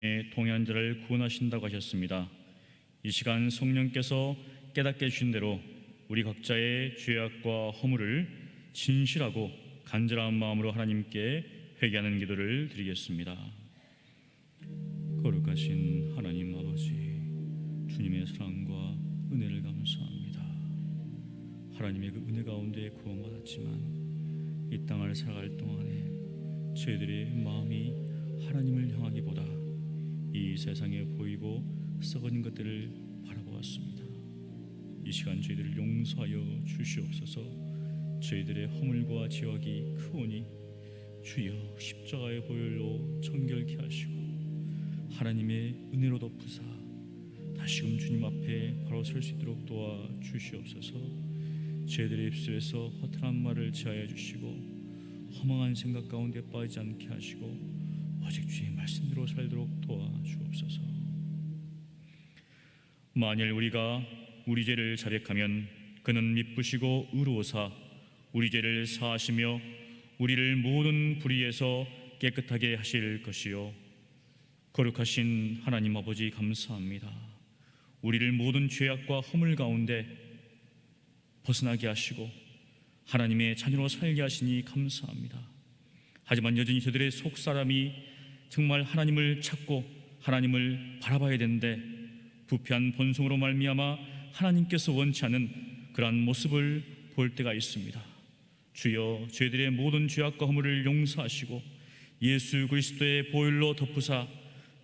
동행한 자를 구원하신다고 하셨습니다. 이 시간 성령께서 깨닫게 주신 대로 우리 각자의 죄악과 허물을 진실하고 간절한 마음으로 하나님께 회개하는 기도를 드리겠습니다. 거룩하신 하나님 아버지, 주님의 사랑과 은혜를 감사합니다. 하나님의 그 은혜 가운데 구원받았지만 이 땅을 살아갈 동안에 저희들의 마음이 하나님을 향하기보다 이 세상에 보이고 썩은 것들을 바라보았습니다. 이 시간 저희들을 용서하여 주시옵소서. 저희들의 허물과 죄악이 크오니 주여 십자가의 보혈로 정결케 하시고 하나님의 은혜로 덮으사 다시금 주님 앞에 바로 설 수 있도록 도와 주시옵소서. 저희들의 입술에서 허탄한 말을 제하여 주시고 허망한 생각 가운데 빠지지 않게 하시고 오직 주의 말씀대로 살도록 도와주옵소서. 만일 우리가 우리 죄를 자백하면 그는 미쁘시고 의로우사 우리 죄를 사하시며 우리를 모든 불의에서 깨끗하게 하실 것이요 거룩하신 하나님 아버지 감사합니다. 우리를 모든 죄악과 허물 가운데 벗어나게 하시고 하나님의 자녀로 살게 하시니 감사합니다. 하지만 여전히 저들의 속사람이 정말 하나님을 찾고 하나님을 바라봐야 되는데 부패한 본성으로 말미암아 하나님께서 원치 않은 그러한 모습을 볼 때가 있습니다. 주여 저희들의 모든 죄악과 허물을 용서하시고 예수 그리스도의 보혈로 덮으사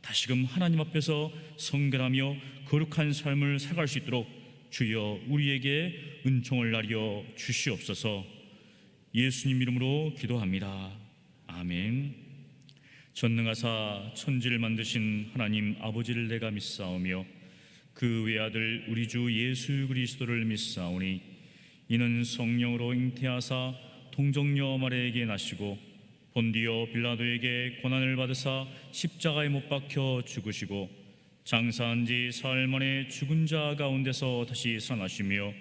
다시금 하나님 앞에서 성결하며 거룩한 삶을 살아갈 수 있도록 주여 우리에게 은총을 나려 주시옵소서. 예수님 이름으로 기도합니다. 아멘. 전능하사 천지를 만드신 하나님 아버지를 내가 믿사오며 그 외아들 우리 주 예수 그리스도를 믿사오니 이는 성령으로 잉태하사 동정녀 마리아에게 나시고 본디오 빌라도에게 고난을 받으사 십자가에 못 박혀 죽으시고 장사한 지 사흘 만에 죽은 자 가운데서 다시 살아나시며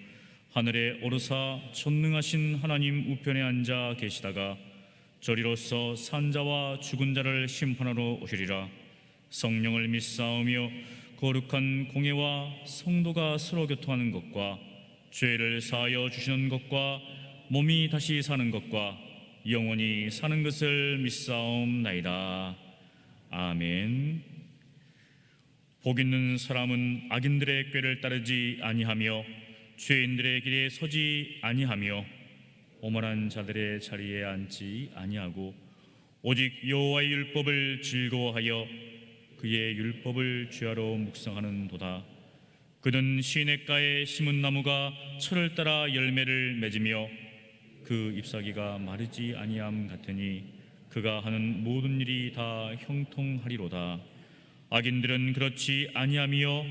하늘에 오르사 전능하신 하나님 우편에 앉아 계시다가 저리로서 산자와 죽은 자를 심판하러 오시리라. 성령을 믿사오며 거룩한 공예와 성도가 서로 교통하는 것과 죄를 사하여 주시는 것과 몸이 다시 사는 것과 영원히 사는 것을 믿사옵나이다. 아멘. 복 있는 사람은 악인들의 꾀를 따르지 아니하며 죄인들의 길에 서지 아니하며 오만한 자들의 자리에 앉지 아니하고 오직 여호와의 율법을 즐거워하여 그의 율법을 죄하러 묵상하는 도다. 그는 시냇가에 심은 나무가 철을 따라 열매를 맺으며 그 잎사귀가 마르지 아니함 같으니 그가 하는 모든 일이 다 형통하리로다. 악인들은 그렇지 아니하며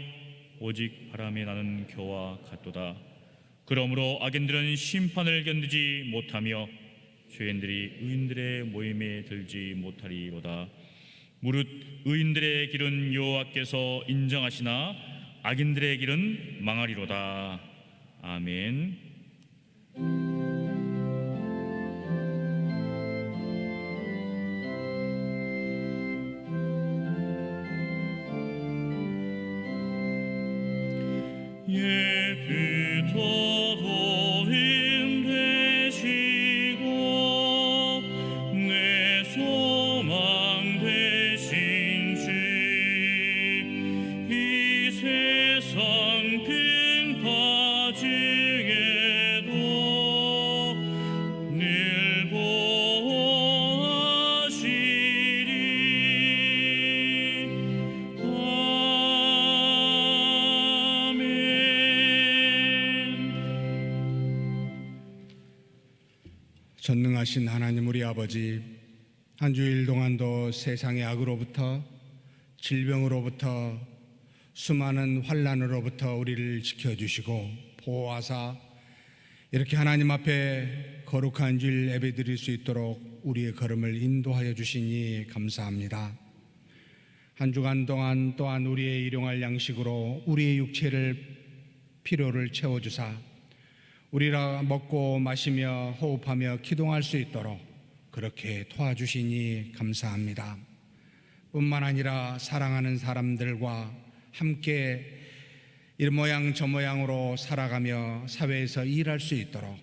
오직 바람에 나는 겨와 같도다. 그러므로 악인들은 심판을 견디지 못하며 죄인들이 의인들의 모임에 들지 못하리로다. 무릇 의인들의 길은 여호와께서 인정하시나 악인들의 길은 망하리로다. 아멘. 전능하신 하나님 우리 아버지, 한 주일 동안도 세상의 악으로부터 질병으로부터 수많은 환난으로부터 우리를 지켜주시고 보호하사 이렇게 하나님 앞에 거룩한 주일 예배드릴 수 있도록 우리의 걸음을 인도하여 주시니 감사합니다. 한 주간 동안 또한 우리의 일용할 양식으로 우리의 육체를 필요를 채워주사 우리가 먹고 마시며 호흡하며 기동할 수 있도록 그렇게 도와주시니 감사합니다. 뿐만 아니라 사랑하는 사람들과 함께 이 모양 저 모양으로 살아가며 사회에서 일할 수 있도록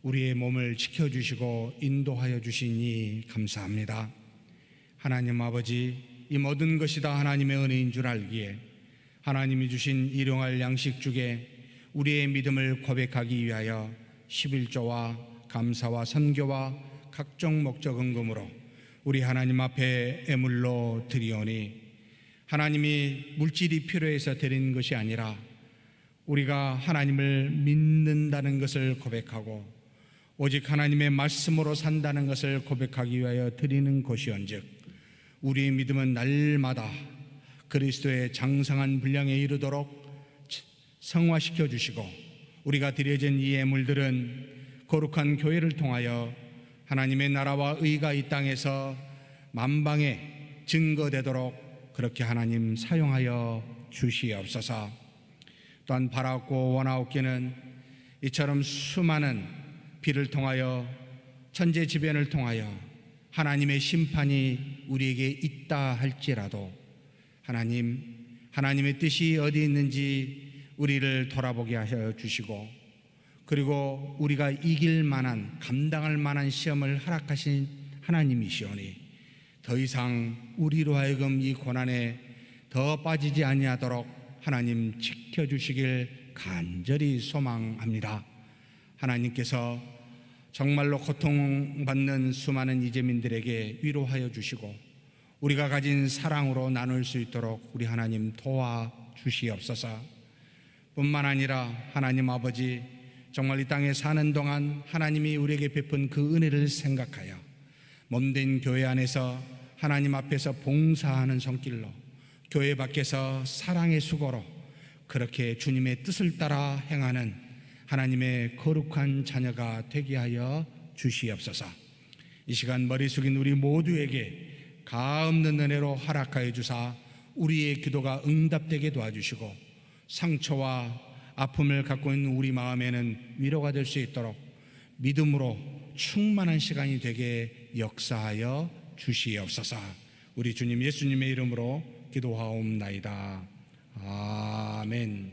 우리의 몸을 지켜주시고 인도하여 주시니 감사합니다. 하나님 아버지, 이 모든 것이 다 하나님의 은혜인 줄 알기에 하나님이 주신 일용할 양식 중에 우리의 믿음을 고백하기 위하여 11조와 감사와 선교와 각종 목적 헌금으로 우리 하나님 앞에 애물로 드리오니, 하나님이 물질이 필요해서 드리는 것이 아니라 우리가 하나님을 믿는다는 것을 고백하고 오직 하나님의 말씀으로 산다는 것을 고백하기 위하여 드리는 것이온즉, 우리의 믿음은 날마다 그리스도의 장성한 분량에 이르도록 성화시켜 주시고, 우리가 드려진 이 예물들은 거룩한 교회를 통하여 하나님의 나라와 의가 이 땅에서 만방에 증거되도록 그렇게 하나님 사용하여 주시옵소서. 또한 바라옵고 원하옵기는 이처럼 수많은 비를 통하여 천재지변을 통하여 하나님의 심판이 우리에게 있다 할지라도 하나님의 뜻이 어디 있는지 우리를 돌아보게 하여 주시고, 그리고 우리가 이길 만한, 감당할 만한 시험을 허락하신 하나님이시오니 더 이상 우리로 하여금 이 고난에 더 빠지지 아니하도록 하나님 지켜주시길 간절히 소망합니다. 하나님께서 정말로 고통받는 수많은 이재민들에게 위로하여 주시고 우리가 가진 사랑으로 나눌 수 있도록 우리 하나님 도와주시옵소서. 뿐만 아니라 하나님 아버지, 정말 이 땅에 사는 동안 하나님이 우리에게 베푼 그 은혜를 생각하여 몸된 교회 안에서 하나님 앞에서 봉사하는 손길로, 교회 밖에서 사랑의 수고로 그렇게 주님의 뜻을 따라 행하는 하나님의 거룩한 자녀가 되게 하여 주시옵소서. 이 시간 머리 숙인 우리 모두에게 가없는 은혜로 허락하여 주사 우리의 기도가 응답되게 도와주시고 상처와 아픔을 갖고 있는 우리 마음에는 위로가 될 수 있도록 믿음으로 충만한 시간이 되게 역사하여 주시옵소서. 우리 주님 예수님의 이름으로 기도하옵나이다. 아멘.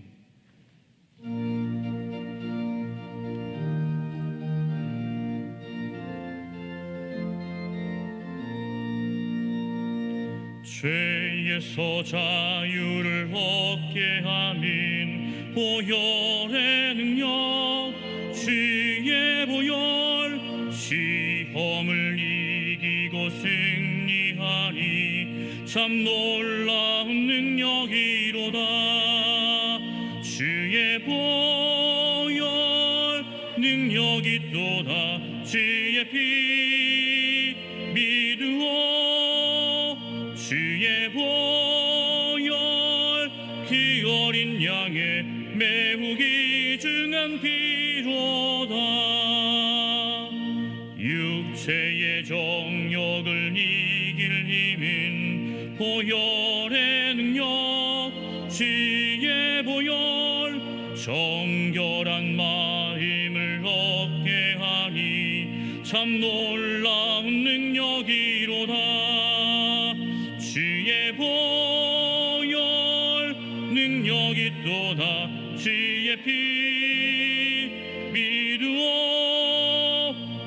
죄에서 자유를 얻게 하는 보혈의 능력, 주의 보혈, 시험을 이기고 승리하니 참 놀라운 능력이로다. 주의 보혈 능력이 또다. 주의 피 믿으오. 주의 보혈 그 어린 양의 매우 귀중한 피로다. 육체의 정욕을 이길 힘은 보혈의 능력, 주의 보혈 정결한 마음을 얻게 하니 참 놀라운 능력이로다. 주의 보혈 능력이 또다. 주의 피 믿으오.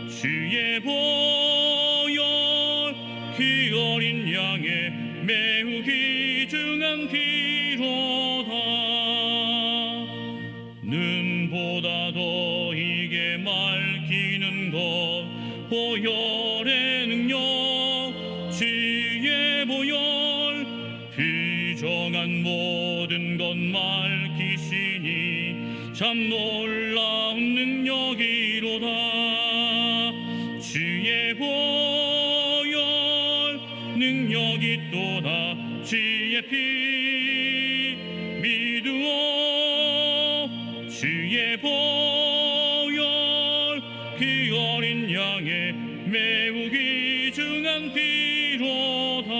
주의 보혈 그 어린 양의 매우 귀중한 피로다. 눈보다 더 이게 맑히는 것 보혈의 능력, 주의 보혈 부정한 모든 것 맑히시니 참 놀라운 능력이로다. 주의 보혈 능력이 또다. 주의 피 믿으오. 주의 보혈 그 어린 양의 매우 귀중한 피로다.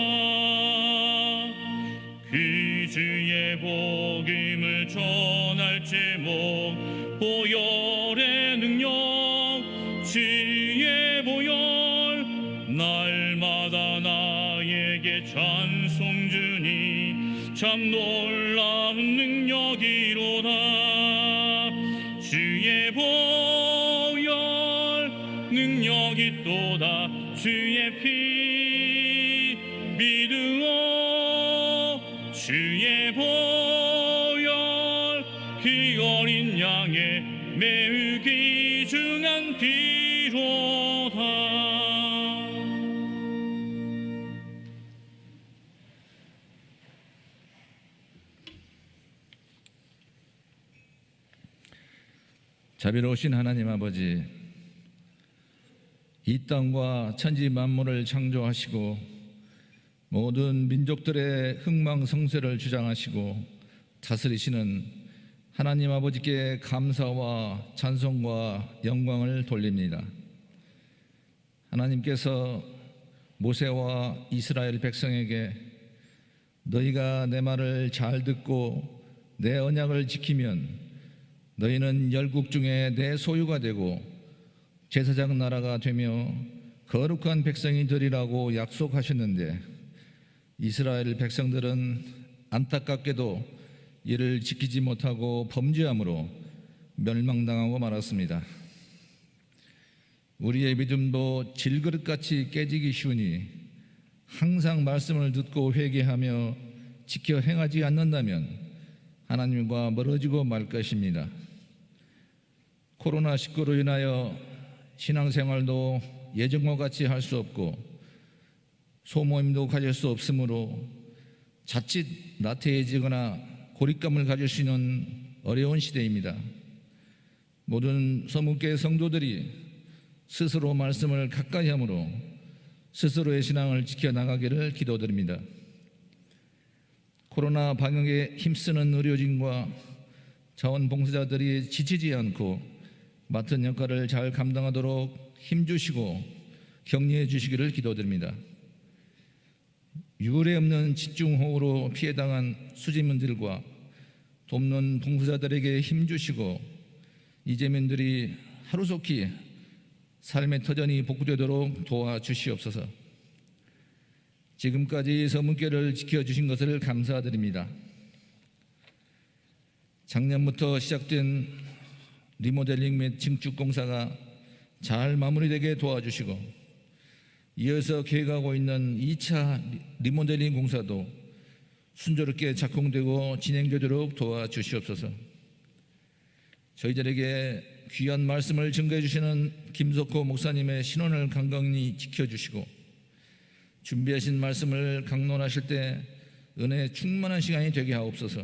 그 주의 복음을 전할 제목 보혈의 능력, 주의 보혈 날마다 나의 나에게 찬송 주니 참 놀라운 능력이로다. 주의 보혈 능력이 또다. 주의 피 믿으오. 주의 보혈 그 어린 양의 매우 귀중한 피로다. 자비로우신 하나님 아버지, 이 땅과 천지 만물을 창조하시고 모든 민족들의 흥망성쇠를 주장하시고 다스리시는 하나님 아버지께 감사와 찬송과 영광을 돌립니다. 하나님께서 모세와 이스라엘 백성에게 너희가 내 말을 잘 듣고 내 언약을 지키면 너희는 열국 중에 내 소유가 되고 제사장 나라가 되며 거룩한 백성이 되리라고 약속하셨는데 이스라엘 백성들은 안타깝게도 이를 지키지 못하고 범죄함으로 멸망당하고 말았습니다. 우리의 믿음도 질그릇같이 깨지기 쉬우니 항상 말씀을 듣고 회개하며 지켜 행하지 않는다면 하나님과 멀어지고 말 것입니다. 코로나19로 인하여 신앙생활도 예전과 같이 할 수 없고 소모임도 가질 수 없으므로 자칫 나태해지거나 고립감을 가질 수 있는 어려운 시대입니다. 모든 서문교회 성도들이 스스로 말씀을 가까이 함으로 스스로의 신앙을 지켜나가기를 기도드립니다. 코로나 방역에 힘쓰는 의료진과 자원봉사자들이 지치지 않고 맡은 역할을 잘 감당하도록 힘주시고 격려해 주시기를 기도드립니다. 유례 없는 집중호우로 피해당한 수지민들과 돕는 봉사자들에게 힘주시고 이재민들이 하루속히 삶의 터전이 복구되도록 도와주시옵소서. 지금까지 서문교회를 지켜주신 것을 감사드립니다. 작년부터 시작된 리모델링 및 증축 공사가 잘 마무리되게 도와주시고 이어서 계획하고 있는 2차 리모델링 공사도 순조롭게 작동되고 진행되도록 도와주시옵소서. 저희들에게 귀한 말씀을 증거해 주시는 김석호 목사님의 신원을 강건히 지켜주시고 준비하신 말씀을 강론하실 때 은혜 충만한 시간이 되게 하옵소서.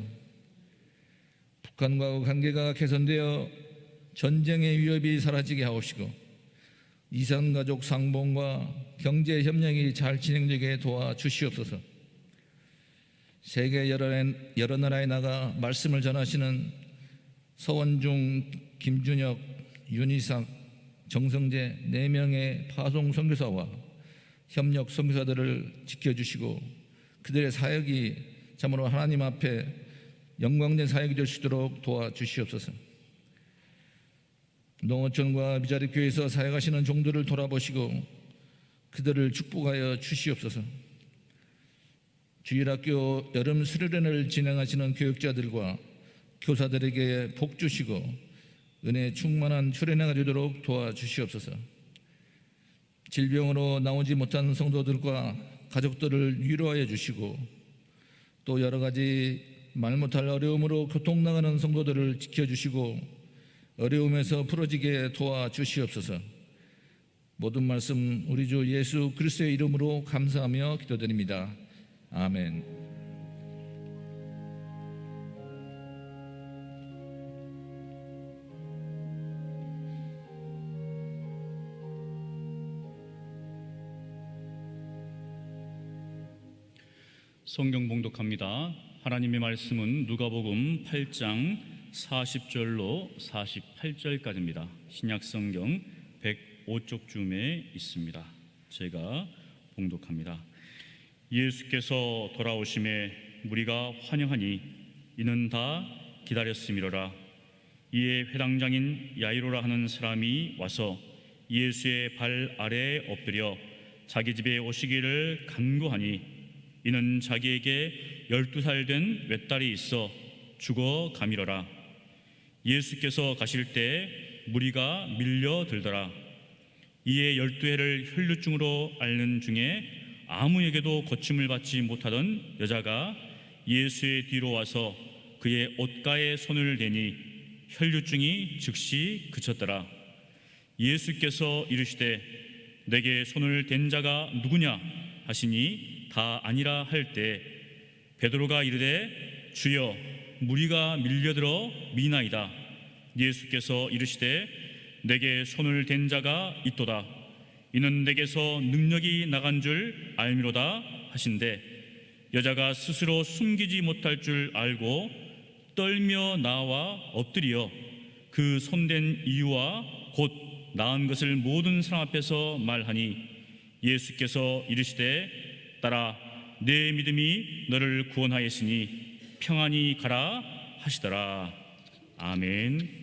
북한과 관계가 개선되어 전쟁의 위협이 사라지게 하옵시고 이산가족 상봉과 경제 협력이 잘 진행되게 도와주시옵소서. 세계 여러 나라에 나가 말씀을 전하시는 서원중, 김준혁, 윤희삭, 정성재 4명의 파송 선교사와 협력 선교사들을 지켜주시고 그들의 사역이 참으로 하나님 앞에 영광된 사역이 될 수 있도록 도와주시옵소서. 농어촌과 미자립교회에서 사역하시는 종들을 돌아보시고 그들을 축복하여 주시옵소서. 주일학교 여름 수련회를 진행하시는 교육자들과 교사들에게 복 주시고 은혜 충만한 수련회가 되도록 도와주시옵소서. 질병으로 나오지 못한 성도들과 가족들을 위로하여 주시고 또 여러 가지 말 못할 어려움으로 고통나가는 성도들을 지켜주시고 어려움에서 풀어지게 도와주시옵소서. 모든 말씀 우리 주 예수 그리스도의 이름으로 감사하며 기도드립니다. 아멘. 성경 봉독합니다. 하나님의 말씀은 누가복음 8장 40절로 48절까지입니다. 신약성경 105쪽쯤에 있습니다. 제가 봉독합니다. 예수께서 돌아오심에 무리가 환영하니 이는 다 기다렸음이로라. 이에 회당장인 야이로라 하는 사람이 와서 예수의 발 아래에 엎드려 자기 집에 오시기를 간구하니 이는 자기에게 12살 된 외딸이 있어 죽어 가미러라. 예수께서 가실 때 무리가 밀려들더라. 이에 12해를 혈류증으로 앓는 중에 아무에게도 고침을 받지 못하던 여자가 예수의 뒤로 와서 그의 옷가에 손을 대니 혈류증이 즉시 그쳤더라. 예수께서 이르시되 내게 손을 댄 자가 누구냐 하시니 다 아니라 할 때 베드로가 이르되 주여 무리가 밀려들어 미나이다. 예수께서 이르시되 내게 손을 댄 자가 있도다. 이는 내게서 능력이 나간 줄 알미로다 하신대 여자가 스스로 숨기지 못할 줄 알고 떨며 나와 엎드려 그 손댄 이유와 곧 나은 것을 모든 사람 앞에서 말하니 예수께서 이르시되 딸아 내 믿음이 너를 구원하였으니 평안히 가라 하시더라. 아멘.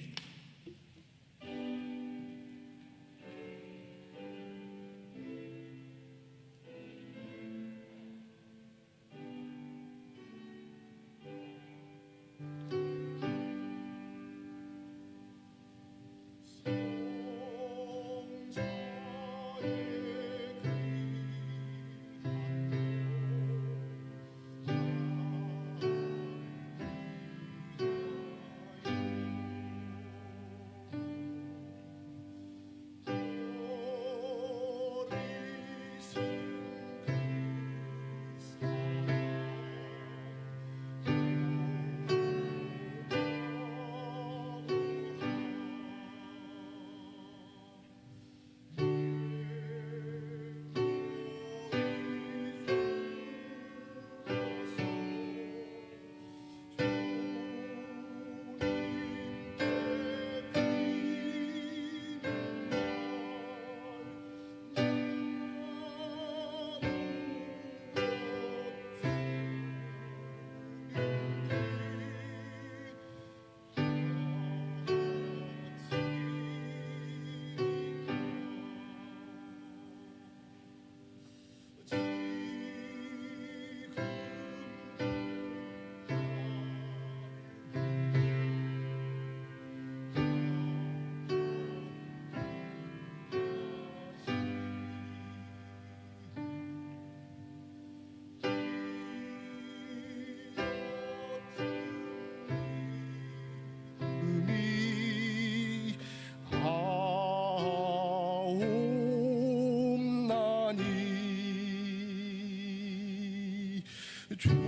주님의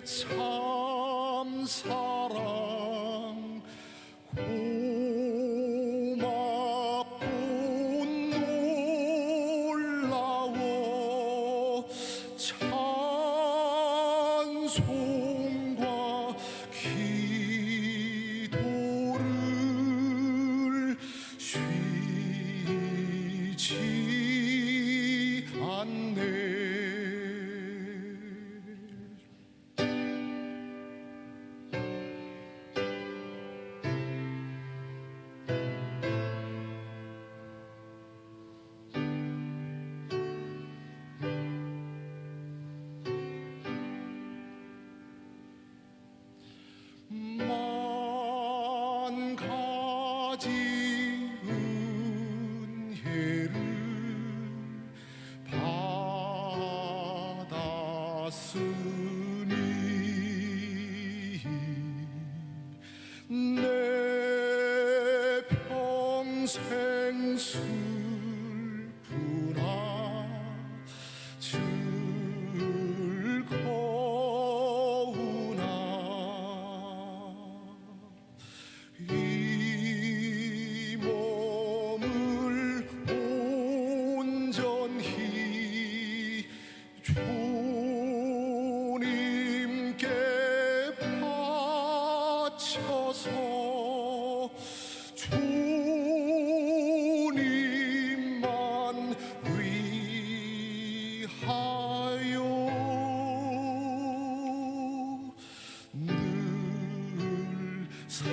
참 사랑 고맙고 놀라워 찬송과 기도를 쉬지 않네. 만 가지 은혜를 받았으니 내 평생 슬프나 즐거우나 이 몸을 온전히 주님께 바쳐서 주님만 위하여 늘 살겠네.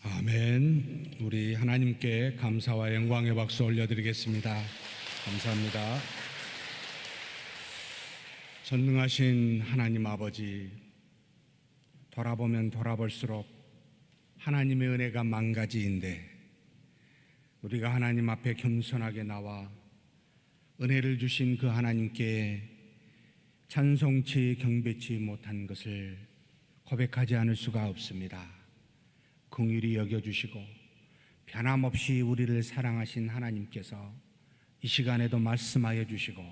아멘. 우리 하나님께 감사와 영광의 박수 올려드리겠습니다. 감사합니다. 전능하신 하나님 아버지, 돌아보면 돌아볼수록 하나님의 은혜가 만 가지인데 우리가 하나님 앞에 겸손하게 나와 은혜를 주신 그 하나님께 찬송치 경배치 못한 것을 고백하지 않을 수가 없습니다. 긍휼히 여겨주시고 변함없이 우리를 사랑하신 하나님께서 이 시간에도 말씀하여 주시고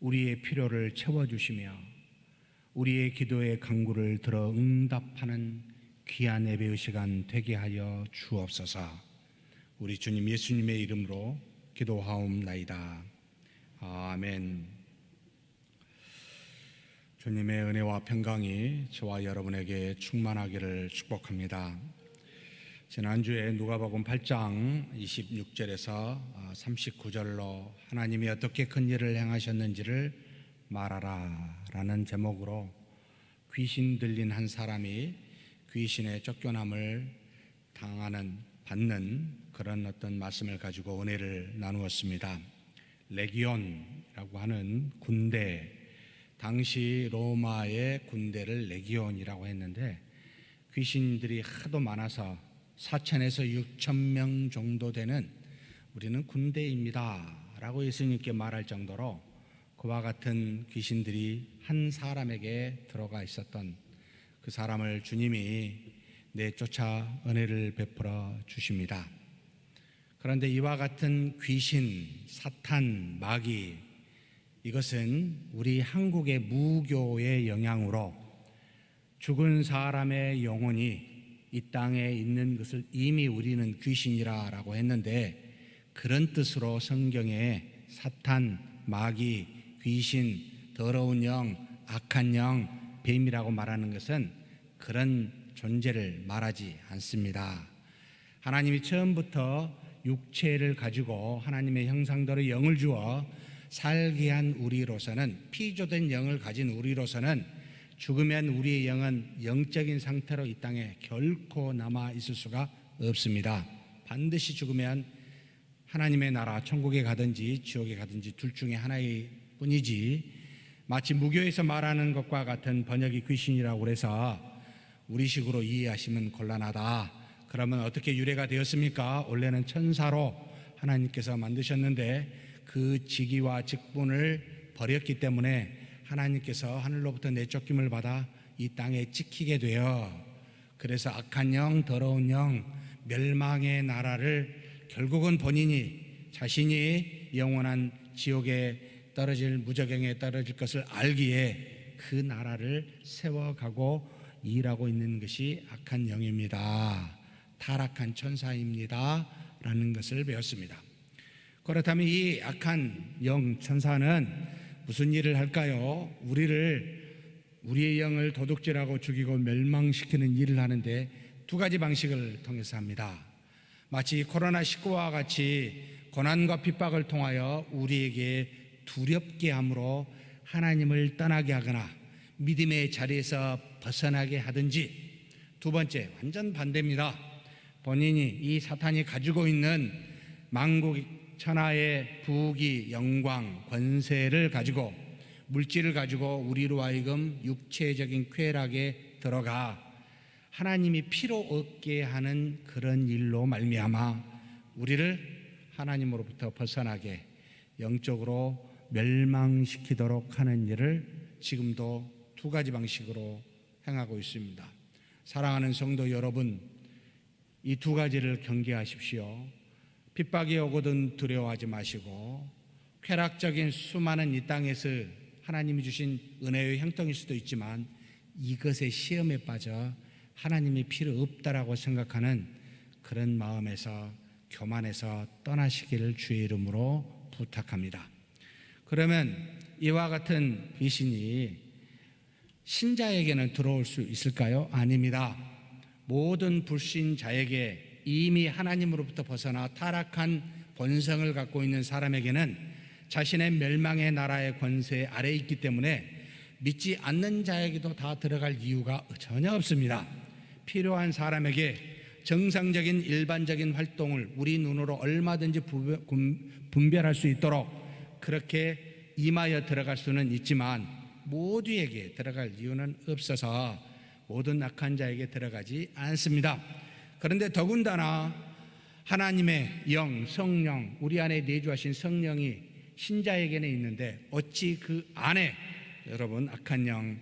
우리의 필요를 채워주시며 우리의 기도의 간구를 들어 응답하는 귀한 예배의 시간 되게 하여 주옵소서. 우리 주님 예수님의 이름으로 기도하옵나이다. 아멘. 주님의 은혜와 평강이 저와 여러분에게 충만하기를 축복합니다. 지난주에 누가복음 8장 26절에서 39절로 하나님이 어떻게 큰 일을 행하셨는지를 말하라 라는 제목으로 귀신 들린 한 사람이 귀신의 쫓겨남을 받는 그런 어떤 말씀을 가지고 은혜를 나누었습니다. 레기온이라고 하는 군대, 당시 로마의 군대를 레기온이라고 했는데 귀신들이 하도 많아서 4,000에서 6,000명 정도 되는 우리는 군대입니다 라고 예수님께 말할 정도로 그와 같은 귀신들이 한 사람에게 들어가 있었던 그 사람을 주님이 내쫓아 은혜를 베풀어 주십니다. 그런데 이와 같은 귀신, 사탄, 마귀, 이것은 우리 한국의 무교의 영향으로 죽은 사람의 영혼이 이 땅에 있는 것을 이미 우리는 귀신이라고 했는데 그런 뜻으로 성경에 사탄, 마귀, 귀신, 더러운 영, 악한 영, 뱀이라고 말하는 것은 그런 존재를 말하지 않습니다. 하나님이 처음부터 육체를 가지고 하나님의 형상대로 영을 주어 살게 한 우리로서는, 피조된 영을 가진 우리로서는 죽으면 우리의 영은 영적인 상태로 이 땅에 결코 남아 있을 수가 없습니다. 반드시 죽으면 하나님의 나라 천국에 가든지 지옥에 가든지 둘 중에 하나일 뿐이지, 마치 무교에서 말하는 것과 같은 번역이 귀신이라고 해서 우리식으로 이해하시면 곤란하다. 그러면 어떻게 유래가 되었습니까? 원래는 천사로 하나님께서 만드셨는데 그 직위와 직분을 버렸기 때문에 하나님께서 하늘로부터 내쫓김을 받아 이 땅에 찍히게 되어, 그래서 악한 영, 더러운 영, 멸망의 나라를 결국은 본인이 자신이 영원한 지옥에 떨어질, 무저갱에 떨어질 것을 알기에 그 나라를 세워가고 일하고 있는 것이 악한 영입니다. 타락한 천사입니다 라는 것을 배웠습니다. 그렇다면 이 악한 영, 천사는 무슨 일을 할까요? 우리의 영을 도둑질하고 죽이고 멸망시키는 일을 하는데 두 가지 방식을 통해서 합니다. 마치 코로나19와 같이 고난과 핍박을 통하여 우리에게 두렵게 함으로 하나님을 떠나게 하거나 믿음의 자리에서 벗어나게 하든지, 두 번째 완전 반대입니다. 본인이 이 사탄이 가지고 있는 만국 천하의 부귀, 영광, 권세를 가지고, 물질을 가지고 우리로 하여금 육체적인 쾌락에 들어가 하나님이 필요 없게 하는 그런 일로 말미암아 우리를 하나님으로부터 벗어나게 영적으로 멸망시키도록 하는 일을 지금도 두 가지 방식으로 행하고 있습니다. 사랑하는 성도 여러분, 이 두 가지를 경계하십시오. 핍박이 오거든 두려워하지 마시고, 쾌락적인 수많은 이 땅에서 하나님이 주신 은혜의 형통일 수도 있지만 이것의 시험에 빠져 하나님이 필요 없다라고 생각하는 그런 마음에서, 교만해서 떠나시기를 주의 이름으로 부탁합니다. 그러면 이와 같은 귀신이 신자에게는 들어올 수 있을까요? 아닙니다. 모든 불신자에게, 이미 하나님으로부터 벗어나 타락한 본성을 갖고 있는 사람에게는 자신의 멸망의 나라의 권세 아래에 있기 때문에 믿지 않는 자에게도 다 들어갈 이유가 전혀 없습니다. 필요한 사람에게 정상적인 일반적인 활동을 우리 눈으로 얼마든지 분별할 수 있도록 그렇게 임하여 들어갈 수는 있지만 모두에게 들어갈 이유는 없어서 모든 악한 자에게 들어가지 않습니다. 그런데 더군다나 하나님의 영, 성령, 우리 안에 내주하신 성령이 신자에게는 있는데 어찌 그 안에 여러분 악한 영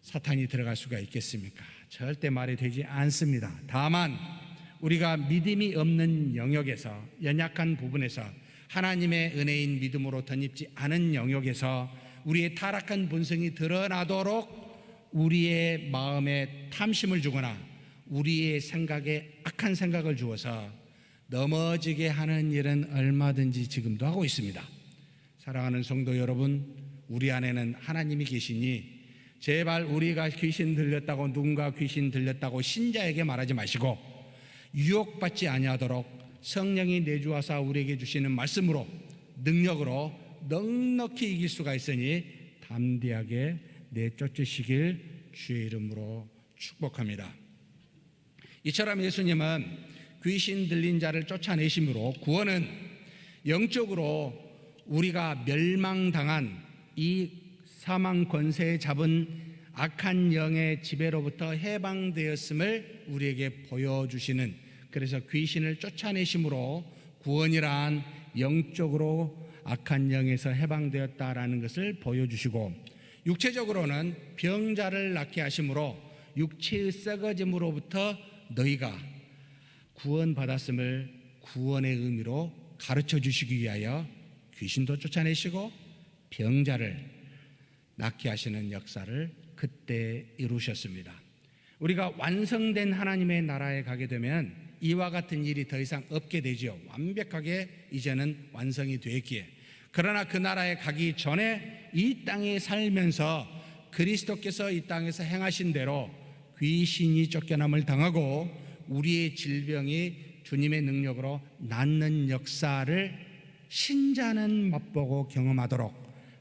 사탄이 들어갈 수가 있겠습니까? 절대 말이 되지 않습니다. 다만 우리가 믿음이 없는 영역에서, 연약한 부분에서, 하나님의 은혜인 믿음으로 덧입지 않은 영역에서 우리의 타락한 본성이 드러나도록 우리의 마음에 탐심을 주거나 우리의 생각에 악한 생각을 주어서 넘어지게 하는 일은 얼마든지 지금도 하고 있습니다. 사랑하는 성도 여러분, 우리 안에는 하나님이 계시니 제발 우리가 귀신 들렸다고, 누군가 귀신 들렸다고 신자에게 말하지 마시고 유혹받지 아니하도록 성령이 내주하사 우리에게 주시는 말씀으로, 능력으로 넉넉히 이길 수가 있으니 담대하게 내쫓으시길 주의 이름으로 축복합니다. 이처럼 예수님은 귀신 들린 자를 쫓아내심으로 구원은 영적으로 우리가 멸망당한 이 사망 권세에 잡은 악한 영의 지배로부터 해방되었음을 우리에게 보여주시는, 그래서 귀신을 쫓아내심으로 구원이란 영적으로 악한 영에서 해방되었다라는 것을 보여주시고, 육체적으로는 병자를 낫게 하심으로 육체의 썩어짐으로부터 너희가 구원받았음을 구원의 의미로 가르쳐 주시기 위하여 귀신도 쫓아내시고 병자를 낫게 하시는 역사를 그때 이루셨습니다. 우리가 완성된 하나님의 나라에 가게 되면 이와 같은 일이 더 이상 없게 되죠. 완벽하게 이제는 완성이 되었기에. 그러나 그 나라에 가기 전에 이 땅에 살면서 그리스도께서 이 땅에서 행하신 대로 귀신이 쫓겨남을 당하고 우리의 질병이 주님의 능력으로 낫는 역사를 신자는 맛보고 경험하도록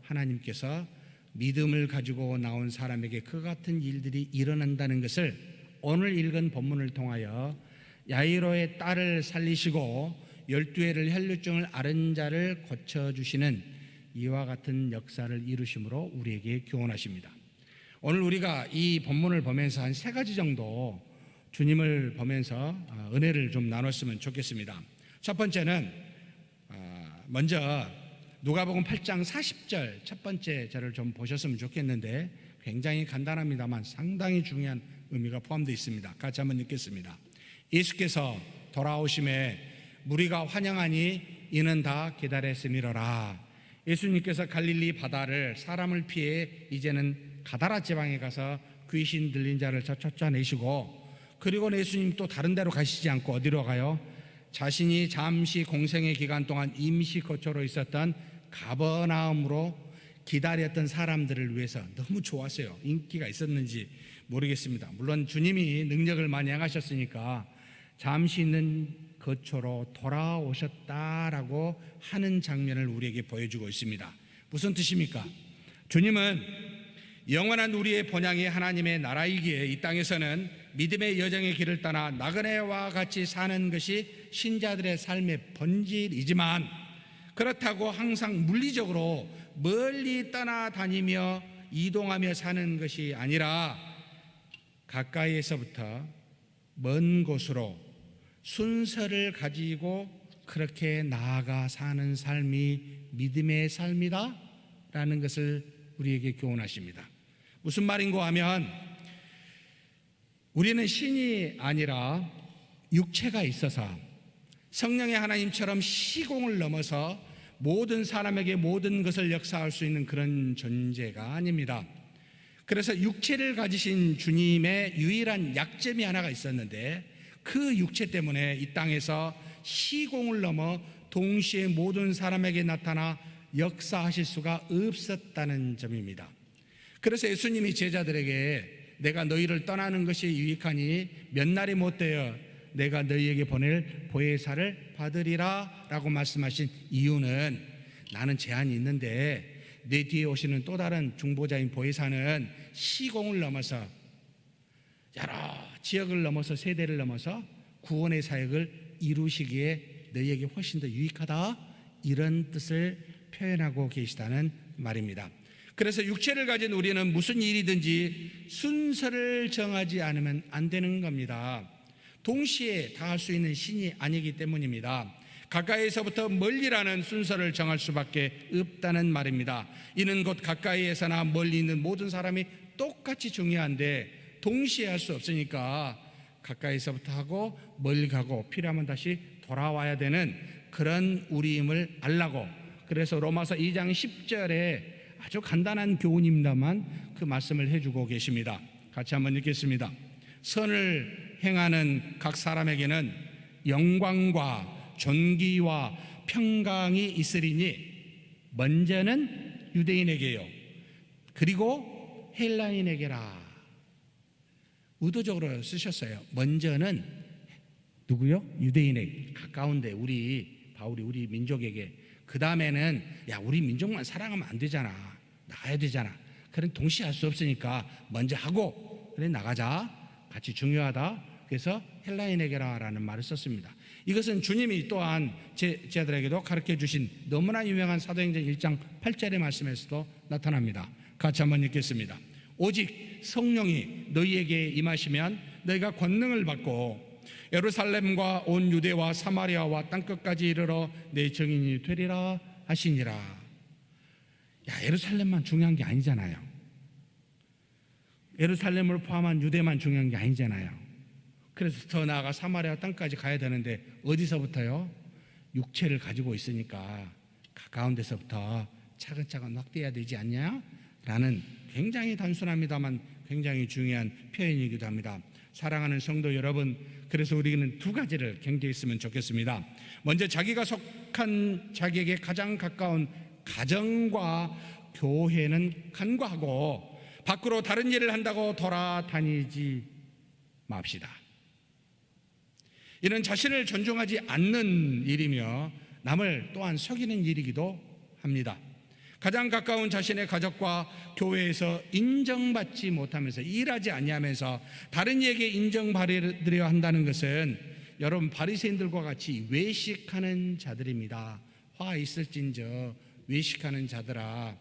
하나님께서 믿음을 가지고 나온 사람에게 그 같은 일들이 일어난다는 것을 오늘 읽은 본문을 통하여 야이로의 딸을 살리시고 12회를 혈루증을 앓은 자를 고쳐주시는 이와 같은 역사를 이루심으로 우리에게 교훈하십니다. 오늘 우리가 이 본문을 보면서 한 3가지 정도 주님을 보면서 은혜를 좀 나눴으면 좋겠습니다. 첫 번째는 먼저 누가복음 8장 40절 첫 번째 절을 좀 보셨으면 좋겠는데 굉장히 간단합니다만 상당히 중요한 의미가 포함되어 있습니다. 같이 한번 읽겠습니다. 예수께서 돌아오심에 무리가 환영하니 이는 다 기다렸음이로라. 예수님께서 갈릴리 바다를 사람을 피해 이제는 가다라 지방에 가서 귀신 들린 자를 쫓아내시고, 그리고 예수님 또 다른 데로 가시지 않고 어디로 가요? 자신이 잠시 공생의 기간 동안 임시 거처로 있었던 가버나움으로 기다렸던 사람들을 위해서 너무 좋았어요. 인기가 있었는지 모르겠습니다. 물론 주님이 능력을 많이 행하셨으니까 잠시 있는 거처로 돌아오셨다라고 하는 장면을 우리에게 보여주고 있습니다. 무슨 뜻입니까? 주님은 영원한 우리의 본향이 하나님의 나라이기에 이 땅에서는 믿음의 여정의 길을 떠나 나그네와 같이 사는 것이 신자들의 삶의 본질이지만, 그렇다고 항상 물리적으로 멀리 떠나다니며 이동하며 사는 것이 아니라 가까이에서부터 먼 곳으로 순서를 가지고 그렇게 나아가 사는 삶이 믿음의 삶이다 라는 것을 우리에게 교훈하십니다. 무슨 말인고 하면 우리는 신이 아니라 육체가 있어서 성령의 하나님처럼 시공을 넘어서 모든 사람에게 모든 것을 역사할 수 있는 그런 존재가 아닙니다. 그래서 육체를 가지신 주님의 유일한 약점이 하나가 있었는데, 그 육체 때문에 이 땅에서 시공을 넘어 동시에 모든 사람에게 나타나 역사하실 수가 없었다는 점입니다. 그래서 예수님이 제자들에게 내가 너희를 떠나는 것이 유익하니 몇 날이 못되어 내가 너희에게 보낼 보혜사를 받으리라 라고 말씀하신 이유는 나는 제한이 있는데 내 뒤에 오시는 또 다른 중보자인 보혜사는 시공을 넘어서 여러 지역을 넘어서 세대를 넘어서 구원의 사역을 이루시기에 너희에게 훨씬 더 유익하다, 이런 뜻을 표현하고 계시다는 말입니다. 그래서 육체를 가진 우리는 무슨 일이든지 순서를 정하지 않으면 안 되는 겁니다. 동시에 다 할 수 있는 신이 아니기 때문입니다. 가까이에서부터 멀리라는 순서를 정할 수밖에 없다는 말입니다. 이는 곧 가까이에서나 멀리 있는 모든 사람이 똑같이 중요한데 동시에 할 수 없으니까 가까이서부터 하고 멀리 가고 필요하면 다시 돌아와야 되는 그런 우리임을 알라고, 그래서 로마서 2장 10절에 아주 간단한 교훈입니다만 그 말씀을 해주고 계십니다. 같이 한번 읽겠습니다. 선을 행하는 각 사람에게는 영광과 존귀와 평강이 있으리니 먼저는 유대인에게요, 그리고 헬라인에게라. 의도적으로 쓰셨어요. 먼저는 누구요? 유대인에게, 가까운데 바울이 우리 민족에게, 그 다음에는 야 우리 민족만 사랑하면 안 되잖아, 나가야 되잖아. 그런 동시에 할 수 없으니까 먼저 하고 그래 나가자, 같이 중요하다. 그래서 헬라인에게라 라는 말을 썼습니다. 이것은 주님이 또한 제자들에게도 가르쳐 주신 너무나 유명한 사도행전 1장 8절의 말씀에서도 나타납니다. 같이 한번 읽겠습니다. 오직 성령이 너희에게 임하시면 너희가 권능을 받고 예루살렘과 온 유대와 사마리아와 땅끝까지 이르러 내 증인이 되리라 하시니라. 야, 예루살렘만 중요한 게 아니잖아요. 예루살렘을 포함한 유대만 중요한 게 아니잖아요. 그래서 더 나아가 사마리아 땅까지 가야 되는데 어디서부터요? 육체를 가지고 있으니까 가까운 데서부터 차근차근 확대해야 되지 않냐? 라는 굉장히 단순합니다만 굉장히 중요한 표현이기도 합니다. 사랑하는 성도 여러분, 그래서 우리는 두 가지를 경계했으면 좋겠습니다. 먼저 자기가 속한 자기에게 가장 가까운 가정과 교회는 간과하고 밖으로 다른 일을 한다고 돌아다니지 맙시다. 이는 자신을 존중하지 않는 일이며 남을 또한 속이는 일이기도 합니다. 가장 가까운 자신의 가족과 교회에서 인정받지 못하면서 일하지 아니하면서 다른 이에게 인정받으려 한다는 것은 여러분 바리새인들과 같이 외식하는 자들입니다. 화 있을진저 외식하는 자들아,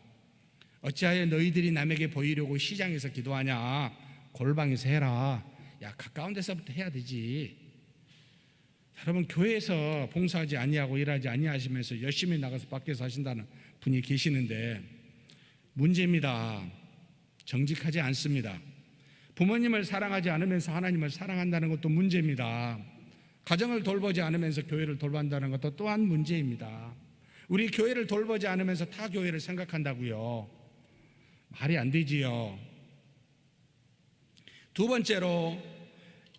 어찌하여 너희들이 남에게 보이려고 시장에서 기도하냐? 골방에서 해라. 야, 가까운 데서부터 해야 되지. 여러분 교회에서 봉사하지 아니하고 일하지 아니하시면서 열심히 나가서 밖에서 하신다는 분이 계시는데 문제입니다. 정직하지 않습니다. 부모님을 사랑하지 않으면서 하나님을 사랑한다는 것도 문제입니다. 가정을 돌보지 않으면서 교회를 돌본다는 것도 또한 문제입니다. 우리 교회를 돌보지 않으면서 타 교회를 생각한다고요? 말이 안 되지요. 두 번째로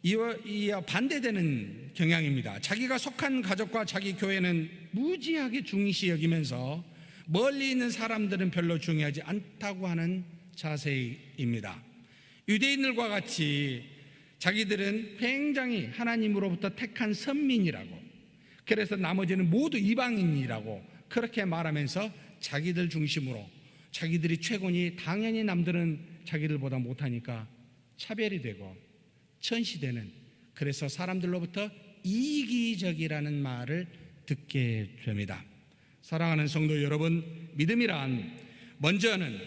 이와 반대되는 경향입니다. 자기가 속한 가족과 자기 교회는 무지하게 중시 여기면서 멀리 있는 사람들은 별로 중요하지 않다고 하는 자세입니다. 유대인들과 같이 자기들은 굉장히 하나님으로부터 택한 선민이라고, 그래서 나머지는 모두 이방인이라고 그렇게 말하면서 자기들 중심으로 자기들이 최고니 당연히 남들은 자기들보다 못하니까 차별이 되고 천시되는, 그래서 사람들로부터 이기적이라는 말을 듣게 됩니다. 사랑하는 성도 여러분, 믿음이란 먼저는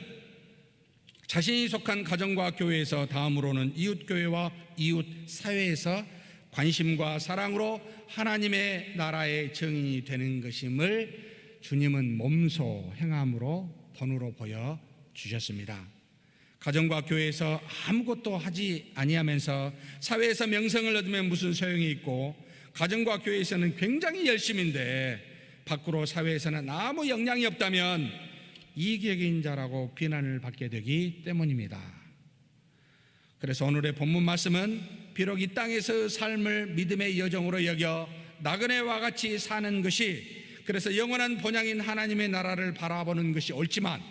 자신이 속한 가정과 교회에서, 다음으로는 이웃교회와 이웃사회에서 관심과 사랑으로 하나님의 나라의 증인이 되는 것임을 주님은 몸소 행함으로 본으로 보여주셨습니다. 가정과 교회에서 아무것도 하지 아니하면서 사회에서 명성을 얻으면 무슨 소용이 있고, 가정과 교회에서는 굉장히 열심인데 밖으로 사회에서는 아무 영향이 없다면 이기적인 자라고 비난을 받게 되기 때문입니다. 그래서 오늘의 본문 말씀은 비록 이 땅에서 삶을 믿음의 여정으로 여겨 나그네와 같이 사는 것이, 그래서 영원한 본향인 하나님의 나라를 바라보는 것이 옳지만,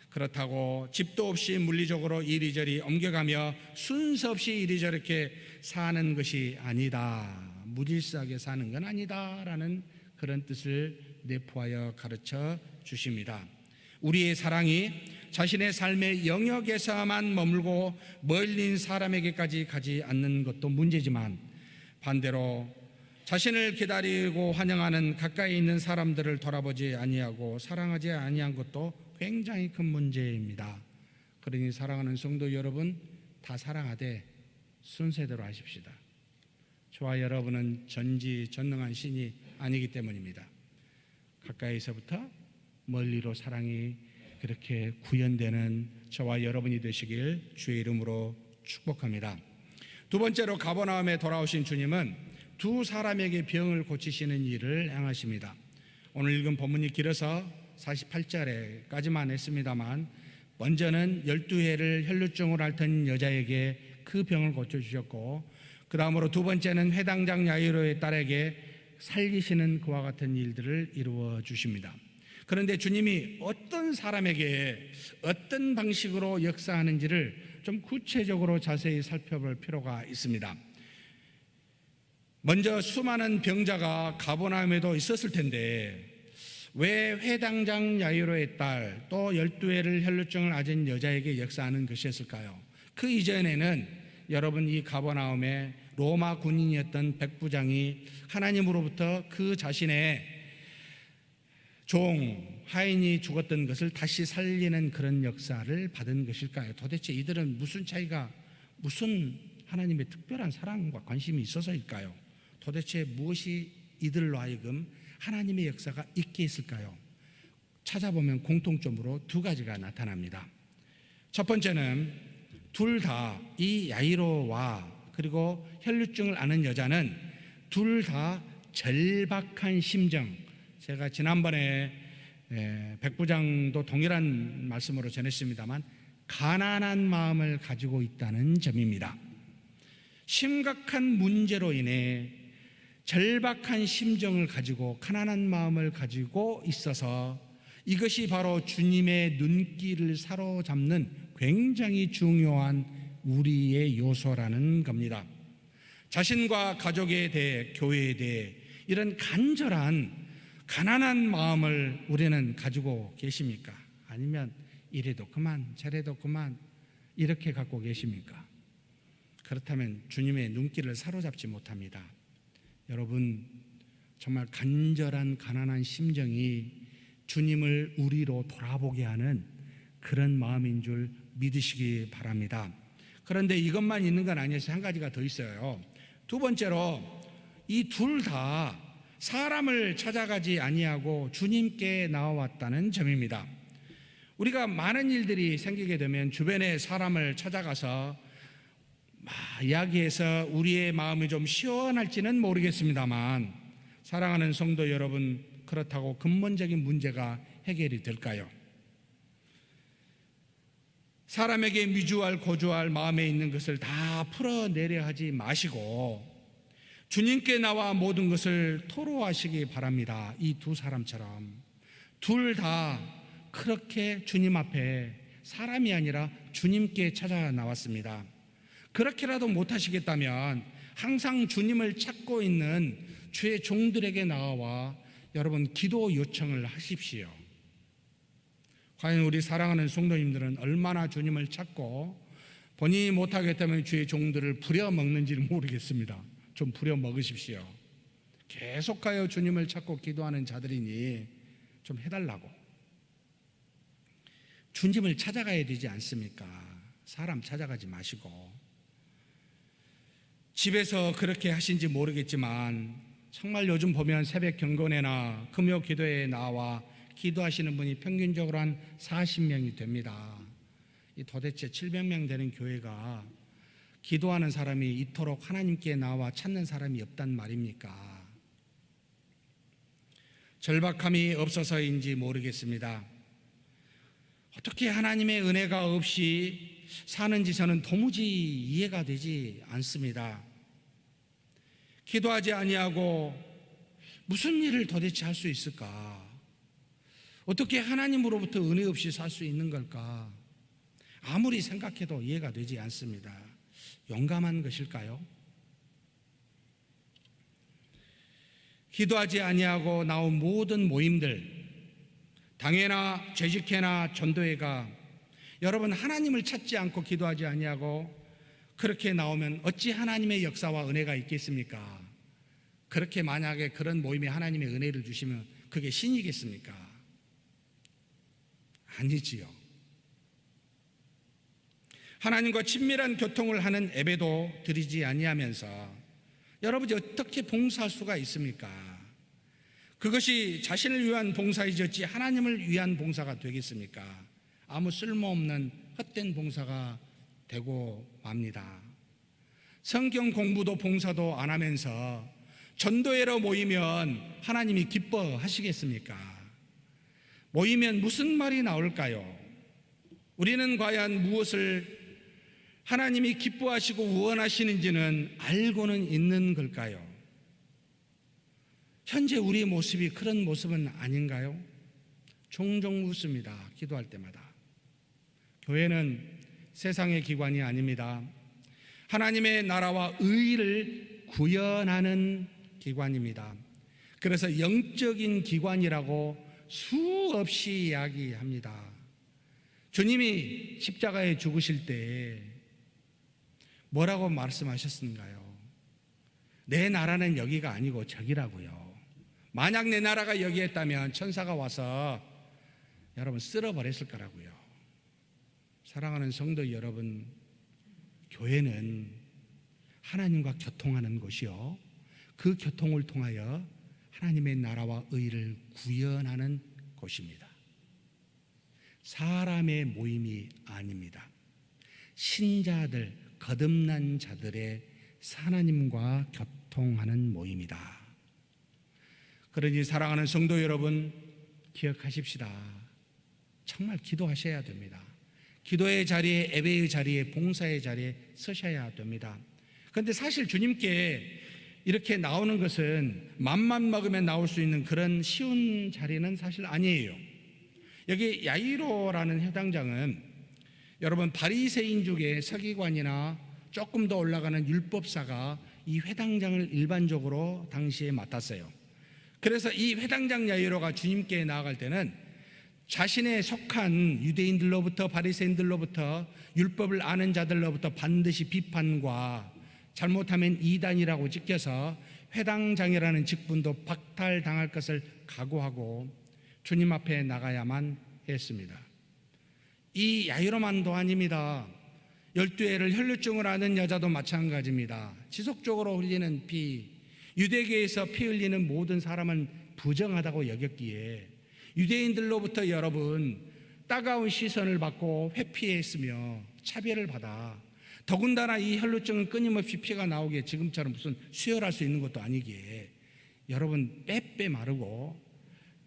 그렇다고 집도 없이 물리적으로 이리저리 옮겨가며 순서 없이 이리저렇게 사는 것이 아니다, 무질서하게 사는 건 아니다라는 그런 뜻을 내포하여 가르쳐 주십니다. 우리의 사랑이 자신의 삶의 영역에서만 머물고 멀린 사람에게까지 가지 않는 것도 문제지만, 반대로 자신을 기다리고 환영하는 가까이 있는 사람들을 돌아보지 아니하고 사랑하지 아니한 것도 굉장히 큰 문제입니다. 그러니 사랑하는 성도 여러분, 다 사랑하되 순서대로 하십시다. 저와 여러분은 전지전능한 신이 아니기 때문입니다. 가까이서부터 멀리로 사랑이 그렇게 구현되는 저와 여러분이 되시길 주의 이름으로 축복합니다. 두 번째로 가버나움에 돌아오신 주님은 두 사람에게 병을 고치시는 일을 행하십니다. 오늘 읽은 본문이 길어서 48절에까지만 했습니다만, 먼저는 12해를 혈루증으로 앓던 여자에게 그 병을 고쳐주셨고, 그 다음으로 두 번째는 회당장 야이로의 딸에게 살리시는 그와 같은 일들을 이루어 주십니다. 그런데 주님이 어떤 사람에게 어떤 방식으로 역사하는지를 좀 구체적으로 자세히 살펴볼 필요가 있습니다. 먼저 수많은 병자가 가버나움에도 있었을 텐데 왜 회당장 야이로의 딸, 또 12해를 혈루증을 앓은 여자에게 역사하는 것이었을까요? 그 이전에는 여러분, 이 가버나움에 로마 군인이었던 백부장이 하나님으로부터 그 자신의 종 하인이 죽었던 것을 다시 살리는 그런 역사를 받은 것일까요? 도대체 이들은 무슨 하나님의 특별한 사랑과 관심이 있어서일까요? 도대체 무엇이 이들로 하여금 하나님의 역사가 있게 했을까요? 찾아보면 공통점으로 두 가지가 나타납니다. 첫 번째는 둘 다, 이 야이로와 그리고 혈루증을 앓는 여자는 둘 다 절박한 심정, 제가 지난번에 백부장도 동일한 말씀으로 전했습니다만, 가난한 마음을 가지고 있다는 점입니다. 심각한 문제로 인해 절박한 심정을 가지고 가난한 마음을 가지고 있어서 이것이 바로 주님의 눈길을 사로잡는 굉장히 중요한 우리의 요소라는 겁니다. 자신과 가족에 대해, 교회에 대해 이런 간절한 가난한 마음을 우리는 가지고 계십니까? 아니면 이래도 그만 저래도 그만 이렇게 갖고 계십니까? 그렇다면 주님의 눈길을 사로잡지 못합니다. 여러분, 정말 간절한 가난한 심정이 주님을 우리로 돌아보게 하는 그런 마음인 줄 믿으시기 바랍니다. 그런데 이것만 있는 건 아니어서 한 가지가 더 있어요. 두 번째로 이 둘 다 사람을 찾아가지 아니하고 주님께 나와왔다는 점입니다. 우리가 많은 일들이 생기게 되면 주변의 사람을 찾아가서 이야기해서 우리의 마음이 좀 시원할지는 모르겠습니다만, 사랑하는 성도 여러분, 그렇다고 근본적인 문제가 해결이 될까요? 사람에게 미주알 고주할 마음에 있는 것을 다 풀어내려 하지 마시고 주님께 나와 모든 것을 토로하시기 바랍니다. 이 두 사람처럼 둘 다 그렇게 주님 앞에 사람이 아니라 주님께 찾아 나왔습니다. 그렇게라도 못하시겠다면 항상 주님을 찾고 있는 주의 종들에게 나와 여러분 기도 요청을 하십시오. 과연 우리 사랑하는 성도님들은 얼마나 주님을 찾고 본인이 못하겠다면 주의 종들을 부려먹는지를 모르겠습니다. 좀 부려먹으십시오. 계속하여 주님을 찾고 기도하는 자들이니 좀 해달라고. 주님을 찾아가야 되지 않습니까? 사람 찾아가지 마시고. 집에서 그렇게 하신지 모르겠지만 정말 요즘 보면 새벽 경건회나 금요 기도회에 나와 기도하시는 분이 평균적으로 한 40명이 됩니다. 이 도대체 700명 되는 교회가 기도하는 사람이 이토록 하나님께 나와 찾는 사람이 없단 말입니까? 절박함이 없어서인지 모르겠습니다. 어떻게 하나님의 은혜가 없이 사는지 저는 도무지 이해가 되지 않습니다. 기도하지 아니하고 무슨 일을 도대체 할 수 있을까? 어떻게 하나님으로부터 은혜 없이 살 수 있는 걸까? 아무리 생각해도 이해가 되지 않습니다. 용감한 것일까요? 기도하지 아니하고 나온 모든 모임들, 당회나 죄직회나 전도회가 여러분 하나님을 찾지 않고 기도하지 아니하고 그렇게 나오면 어찌 하나님의 역사와 은혜가 있겠습니까? 그렇게 만약에 그런 모임에 하나님의 은혜를 주시면 그게 신이겠습니까? 아니지요. 하나님과 친밀한 교통을 하는 예배도 드리지 아니하면서 여러분이 어떻게 봉사할 수가 있습니까? 그것이 자신을 위한 봉사이지 하나님을 위한 봉사가 되겠습니까? 아무 쓸모없는 헛된 봉사가 되고 맙니다. 성경 공부도 봉사도 안 하면서 전도회로 모이면 하나님이 기뻐하시겠습니까? 모이면 무슨 말이 나올까요? 우리는 과연 무엇을 하나님이 기뻐하시고 원하시는지는 알고는 있는 걸까요? 현재 우리의 모습이 그런 모습은 아닌가요? 종종 묻습니다. 기도할 때마다. 교회는 세상의 기관이 아닙니다. 하나님의 나라와 의를 구현하는 기관입니다. 그래서 영적인 기관이라고 수없이 이야기합니다. 주님이 십자가에 죽으실 때 뭐라고 말씀하셨는가요? 내 나라는 여기가 아니고 저기라고요. 만약 내 나라가 여기였다면 천사가 와서 여러분 쓸어버렸을 거라고요. 사랑하는 성도 여러분, 교회는 하나님과 교통하는 곳이요, 그 교통을 통하여 하나님의 나라와 의를 구현하는 곳입니다. 사람의 모임이 아닙니다. 신자들, 거듭난 자들의 하나님과 교통하는 모임이다. 그러니 사랑하는 성도 여러분, 기억하십시다. 정말 기도하셔야 됩니다. 기도의 자리에, 예배의 자리에, 봉사의 자리에 서셔야 됩니다. 그런데 사실 주님께 이렇게 나오는 것은 맘만 먹으면 나올 수 있는 그런 쉬운 자리는 사실 아니에요. 여기 야이로라는 회당장은 여러분 바리새인 중에 서기관이나 조금 더 올라가는 율법사가 이 회당장을 일반적으로 당시에 맡았어요. 그래서 이 회당장 야이로가 주님께 나아갈 때는 자신의 속한 유대인들로부터, 바리새인들로부터, 율법을 아는 자들로부터 반드시 비판과 잘못하면 이단이라고 찍혀서 회당장이라는 직분도 박탈당할 것을 각오하고 주님 앞에 나가야만 했습니다. 이 야이로만도 아닙니다. 12회를 혈루증을 앓는 여자도 마찬가지입니다. 지속적으로 흘리는 피, 유대계에서 피 흘리는 모든 사람은 부정하다고 여겼기에 유대인들로부터 여러분 따가운 시선을 받고 회피했으며 차별을 받아, 더군다나 이 혈루증은 끊임없이 피가 나오기에 지금처럼 무슨 수혈할 수 있는 것도 아니기에 여러분 빼빼 마르고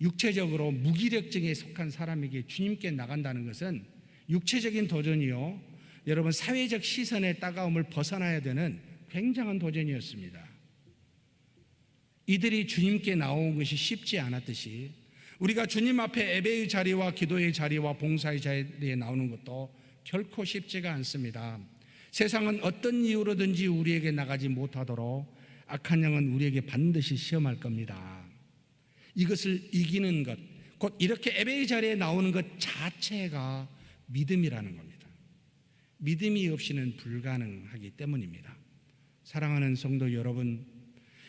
육체적으로 무기력증에 속한 사람에게 주님께 나간다는 것은 육체적인 도전이요, 여러분 사회적 시선의 따가움을 벗어나야 되는 굉장한 도전이었습니다. 이들이 주님께 나온 것이 쉽지 않았듯이 우리가 주님 앞에 예배의 자리와 기도의 자리와 봉사의 자리에 나오는 것도 결코 쉽지가 않습니다. 세상은 어떤 이유로든지 우리에게 나가지 못하도록 악한 영은 우리에게 반드시 시험할 겁니다. 이것을 이기는 것, 곧 이렇게 예배의 자리에 나오는 것 자체가 믿음이라는 겁니다. 믿음이 없이는 불가능하기 때문입니다. 사랑하는 성도 여러분,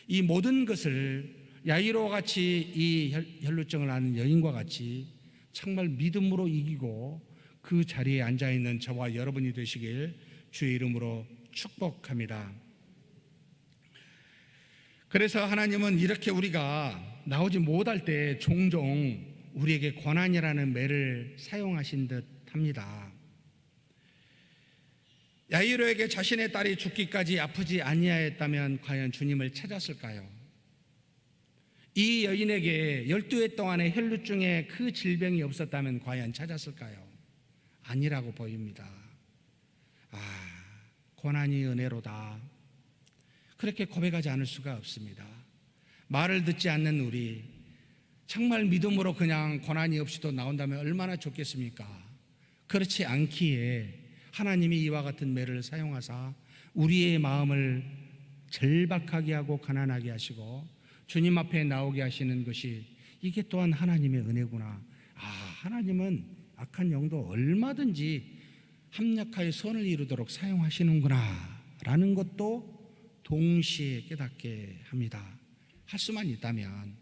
이 모든 것을 야이로 같이 이 혈루증을 앓는 여인과 같이 정말 믿음으로 이기고 그 자리에 앉아있는 저와 여러분이 되시길 주의 이름으로 축복합니다. 그래서 하나님은 이렇게 우리가 나오지 못할 때 종종 우리에게 고난이라는 매를 사용하신 듯 합니다. 야이로에게 자신의 딸이 죽기까지 아프지 아니하였다면 과연 주님을 찾았을까요? 이 여인에게 12회 동안의 혈루증의 그 질병이 없었다면 과연 찾았을까요? 아니라고 보입니다. 고난이 은혜로다, 그렇게 고백하지 않을 수가 없습니다. 말을 듣지 않는 우리, 정말 믿음으로 그냥 고난이 없이도 나온다면 얼마나 좋겠습니까? 그렇지 않기에 하나님이 이와 같은 매를 사용하사 우리의 마음을 절박하게 하고 가난하게 하시고 주님 앞에 나오게 하시는 것이 이게 또한 하나님의 은혜구나. 하나님은 악한 영도 얼마든지 합력하여 선을 이루도록 사용하시는구나 라는 것도 동시에 깨닫게 합니다. 할 수만 있다면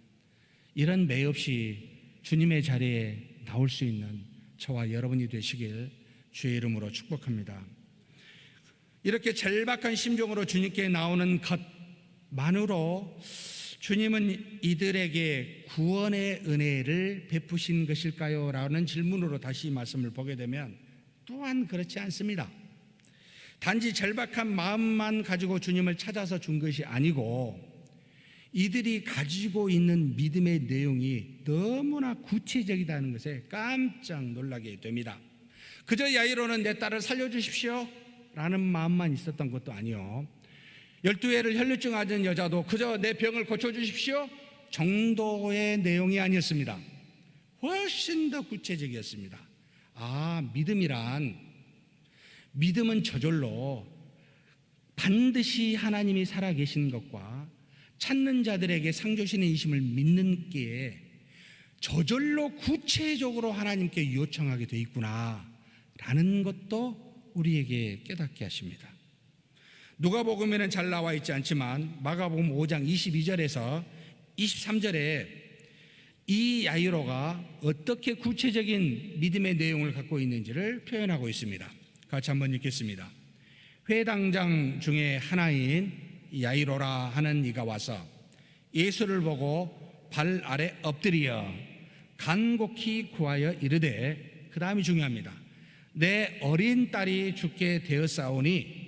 이런 매 없이 주님의 자리에 나올 수 있는 저와 여러분이 되시길 주의 이름으로 축복합니다. 이렇게 절박한 심정으로 주님께 나오는 것만으로 주님은 이들에게 구원의 은혜를 베푸신 것일까요? 라는 질문으로 다시 말씀을 보게 되면 또한 그렇지 않습니다. 단지 절박한 마음만 가지고 주님을 찾아서 준 것이 아니고 이들이 가지고 있는 믿음의 내용이 너무나 구체적이라는 것에 깜짝 놀라게 됩니다. 그저 야이로는 내 딸을 살려주십시오 라는 마음만 있었던 것도 아니요, 12회를 혈루증 앓은 여자도 그저 내 병을 고쳐주십시오 정도의 내용이 아니었습니다. 훨씬 더 구체적이었습니다. 믿음은 저절로 반드시 하나님이 살아계신 것과 찾는 자들에게 상 주시는 이심을 믿는 게 저절로 구체적으로 하나님께 요청하게 돼 있구나 라는 것도 우리에게 깨닫게 하십니다. 누가복음에는 잘 나와 있지 않지만 마가복음 5장 22절에서 23절에 이 야이로가 어떻게 구체적인 믿음의 내용을 갖고 있는지를 표현하고 있습니다. 같이 한번 읽겠습니다. 회당장 중에 하나인 야이로라 하는 이가 와서 예수를 보고 발 아래 엎드려 간곡히 구하여 이르되, 그 다음이 중요합니다. 내 어린 딸이 죽게 되었사오니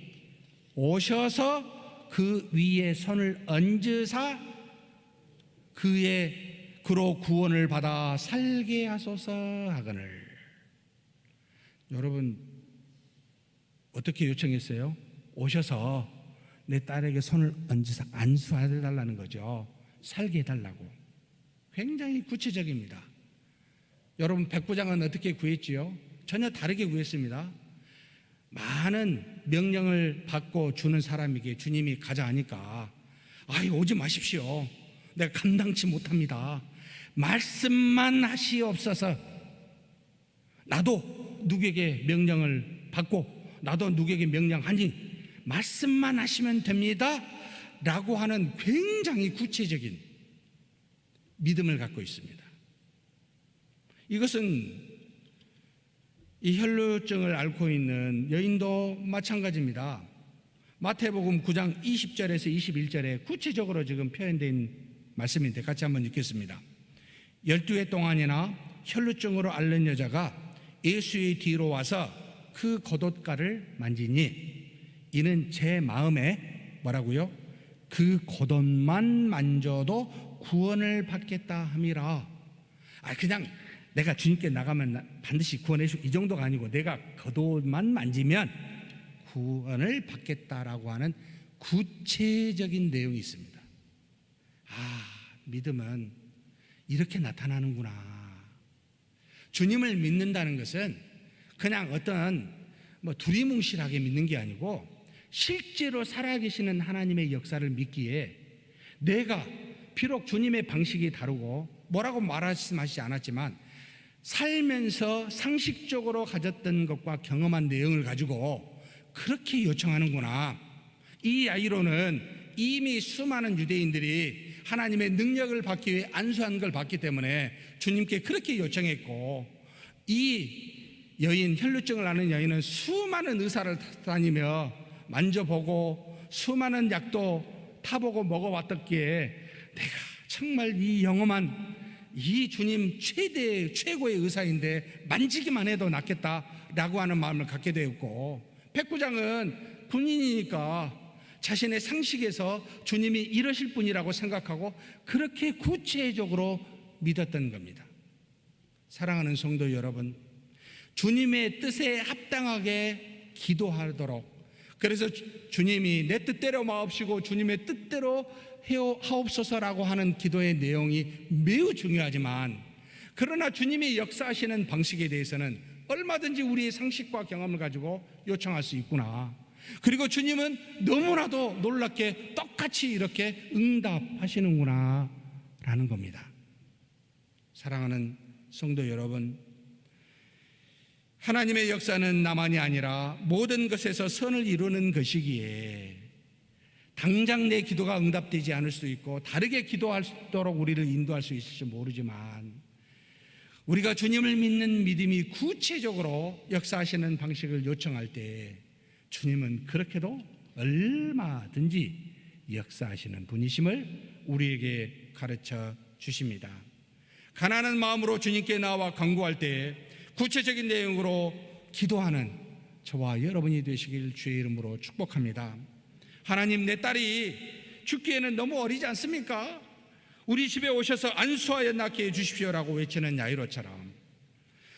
오셔서 그 위에 손을 얹으사 그로 구원을 받아 살게 하소서 하거늘. 여러분 어떻게 요청했어요? 오셔서 내 딸에게 손을 얹으사 안수해달라는 거죠. 살게 해달라고. 굉장히 구체적입니다. 여러분 백부장은 어떻게 구했지요? 전혀 다르게 구했습니다. 많은 명령을 받고 주는 사람에게 주님이 가자 하니까 오지 마십시오. 내가 감당치 못합니다. 말씀만 하시옵소서. 나도 누구에게 명령을 받고 나도 누구에게 명령하니 말씀만 하시면 됩니다 라고 하는 굉장히 구체적인 믿음을 갖고 있습니다. 이것은 이 혈루증을 앓고 있는 여인도 마찬가지입니다. 마태복음 9장 20절에서 21절에 구체적으로 지금 표현된 말씀인데 같이 한번 읽겠습니다. 12해 동안이나 혈루증으로 앓는 여자가 예수의 뒤로 와서 그 겉옷가를 만지니 이는 제 마음에 뭐라고요? 그 겉옷만 만져도 구원을 받겠다 함이라. 그냥 내가 주님께 나가면 반드시 구원해 주고 이 정도가 아니고 내가 겉옷만 만지면 구원을 받겠다라고 하는 구체적인 내용이 있습니다. 믿음은 이렇게 나타나는구나. 주님을 믿는다는 것은 그냥 어떤 두리뭉실하게 믿는 게 아니고 실제로 살아계시는 하나님의 역사를 믿기에 내가 비록 주님의 방식이 다르고 뭐라고 말씀하시지 않았지만 살면서 상식적으로 가졌던 것과 경험한 내용을 가지고 그렇게 요청하는구나. 이 야이로는 이미 수많은 유대인들이 하나님의 능력을 받기 위해 안수한 걸 봤기 때문에 주님께 그렇게 요청했고, 이 여인, 혈루증을 앓는 여인은 수많은 의사를 다니며 만져보고 수많은 약도 타보고 먹어왔었기에 내가 정말 이 영험한 이 주님 최고의 의사인데 만지기만 해도 낫겠다라고 하는 마음을 갖게 되었고, 백부장은 군인이니까 자신의 상식에서 주님이 이러실 분이라고 생각하고 그렇게 구체적으로 믿었던 겁니다. 사랑하는 성도 여러분, 주님의 뜻에 합당하게 기도하도록, 그래서 주님이 내 뜻대로 마옵시고 주님의 뜻대로 하옵소서라고 하는 기도의 내용이 매우 중요하지만, 그러나 주님이 역사하시는 방식에 대해서는 얼마든지 우리의 상식과 경험을 가지고 요청할 수 있구나. 그리고 주님은 너무나도 놀랍게 똑같이 이렇게 응답하시는구나 라는 겁니다. 사랑하는 성도 여러분, 하나님의 역사는 나만이 아니라 모든 것에서 선을 이루는 것이기에 당장 내 기도가 응답되지 않을 수도 있고 다르게 기도하도록 우리를 인도할 수 있을지 모르지만, 우리가 주님을 믿는 믿음이 구체적으로 역사하시는 방식을 요청할 때 주님은 그렇게도 얼마든지 역사하시는 분이심을 우리에게 가르쳐 주십니다. 가난한 마음으로 주님께 나와 간구할 때 구체적인 내용으로 기도하는 저와 여러분이 되시길 주의 이름으로 축복합니다. 하나님, 내 딸이 죽기에는 너무 어리지 않습니까? 우리 집에 오셔서 안수하여 낳게 해주십시오라고 외치는 야이로처럼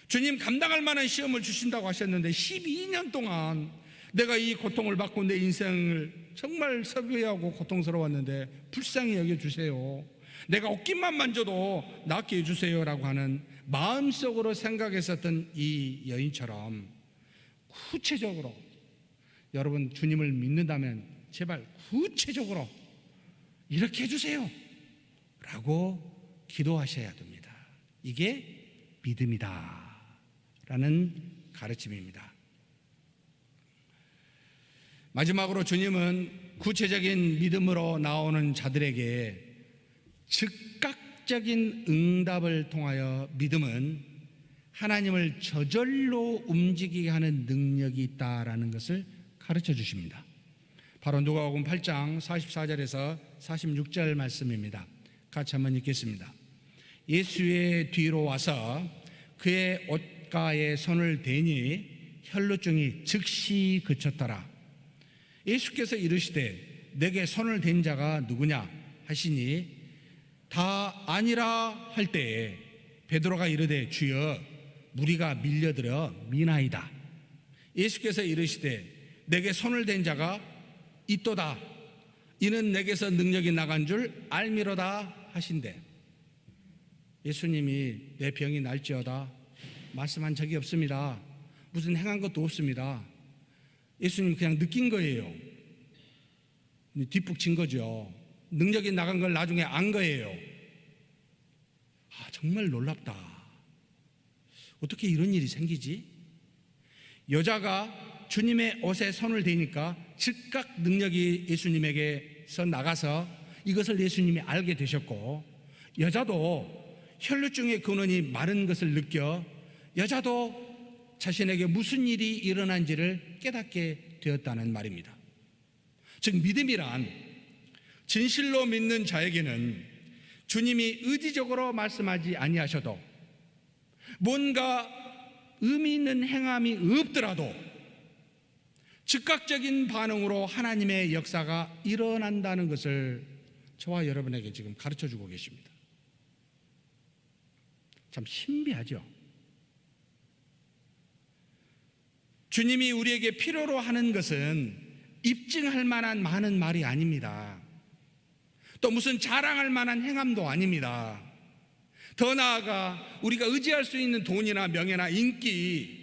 주님, 감당할 만한 시험을 주신다고 하셨는데 12년 동안 내가 이 고통을 받고 내 인생을 정말 서교하고 고통스러웠는데 불쌍히 여겨주세요. 내가 옷깃만 만져도 낫게 해주세요라고 하는 마음속으로 생각했었던 이 여인처럼 구체적으로, 여러분 주님을 믿는다면 제발 구체적으로 이렇게 해주세요 라고 기도하셔야 됩니다. 이게 믿음이다 라는 가르침입니다. 마지막으로 주님은 구체적인 믿음으로 나오는 자들에게 즉각적인 응답을 통하여 믿음은 하나님을 저절로 움직이게 하는 능력이 있다라는 것을 가르쳐 주십니다. 바로 누가복음 8장 44절에서 46절 말씀입니다. 같이 한번 읽겠습니다. 예수의 뒤로 와서 그의 옷가에 손을 대니 혈루증이 즉시 그쳤더라. 예수께서 이르시되 내게 손을 댄 자가 누구냐 하시니 다 아니라 할 때에 베드로가 이르되 주여 무리가 밀려들어 미나이다. 예수께서 이르시되 내게 손을 댄 자가 있도다. 이는 내게서 능력이 나간 줄 알미로다 하신대. 예수님이 내 병이 날지어다 말씀한 적이 없습니다. 무슨 행한 것도 없습니다. 예수님 그냥 느낀 거예요. 뒷북 친 거죠. 능력이 나간 걸 나중에 안 거예요. 정말 놀랍다. 어떻게 이런 일이 생기지? 여자가 주님의 옷에 손을 대니까 즉각 능력이 예수님에게서 나가서 이것을 예수님이 알게 되셨고, 여자도 혈루증의 근원이 마른 것을 느껴 여자도 자신에게 무슨 일이 일어난지를 깨닫게 되었다는 말입니다. 즉 믿음이란 진실로 믿는 자에게는 주님이 의지적으로 말씀하지 아니하셔도 뭔가 의미 있는 행함이 없더라도 즉각적인 반응으로 하나님의 역사가 일어난다는 것을 저와 여러분에게 지금 가르쳐주고 계십니다. 참 신비하죠. 주님이 우리에게 필요로 하는 것은 입증할 만한 많은 말이 아닙니다. 또 무슨 자랑할 만한 행함도 아닙니다. 더 나아가 우리가 의지할 수 있는 돈이나 명예나 인기,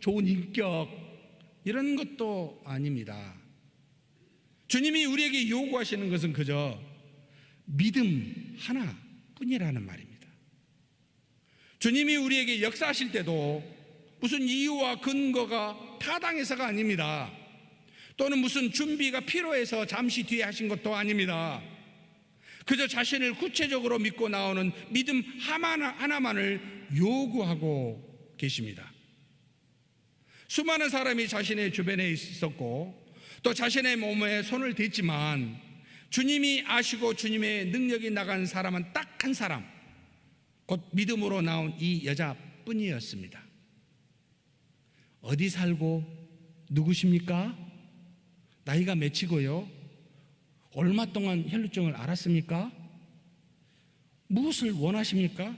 좋은 인격, 이런 것도 아닙니다. 주님이 우리에게 요구하시는 것은 그저 믿음 하나뿐이라는 말입니다. 주님이 우리에게 역사하실 때도 무슨 이유와 근거가 타당해서가 아닙니다. 또는 무슨 준비가 필요해서 잠시 뒤에 하신 것도 아닙니다. 그저 자신을 구체적으로 믿고 나오는 믿음 하나만을 요구하고 계십니다. 수많은 사람이 자신의 주변에 있었고 또 자신의 몸에 손을 댔지만 주님이 아시고 주님의 능력이 나간 사람은 딱 한 사람, 곧 믿음으로 나온 이 여자뿐이었습니다. 어디 살고 누구십니까? 나이가 몇이고요? 얼마 동안 혈루증을 앓았습니까? 무엇을 원하십니까?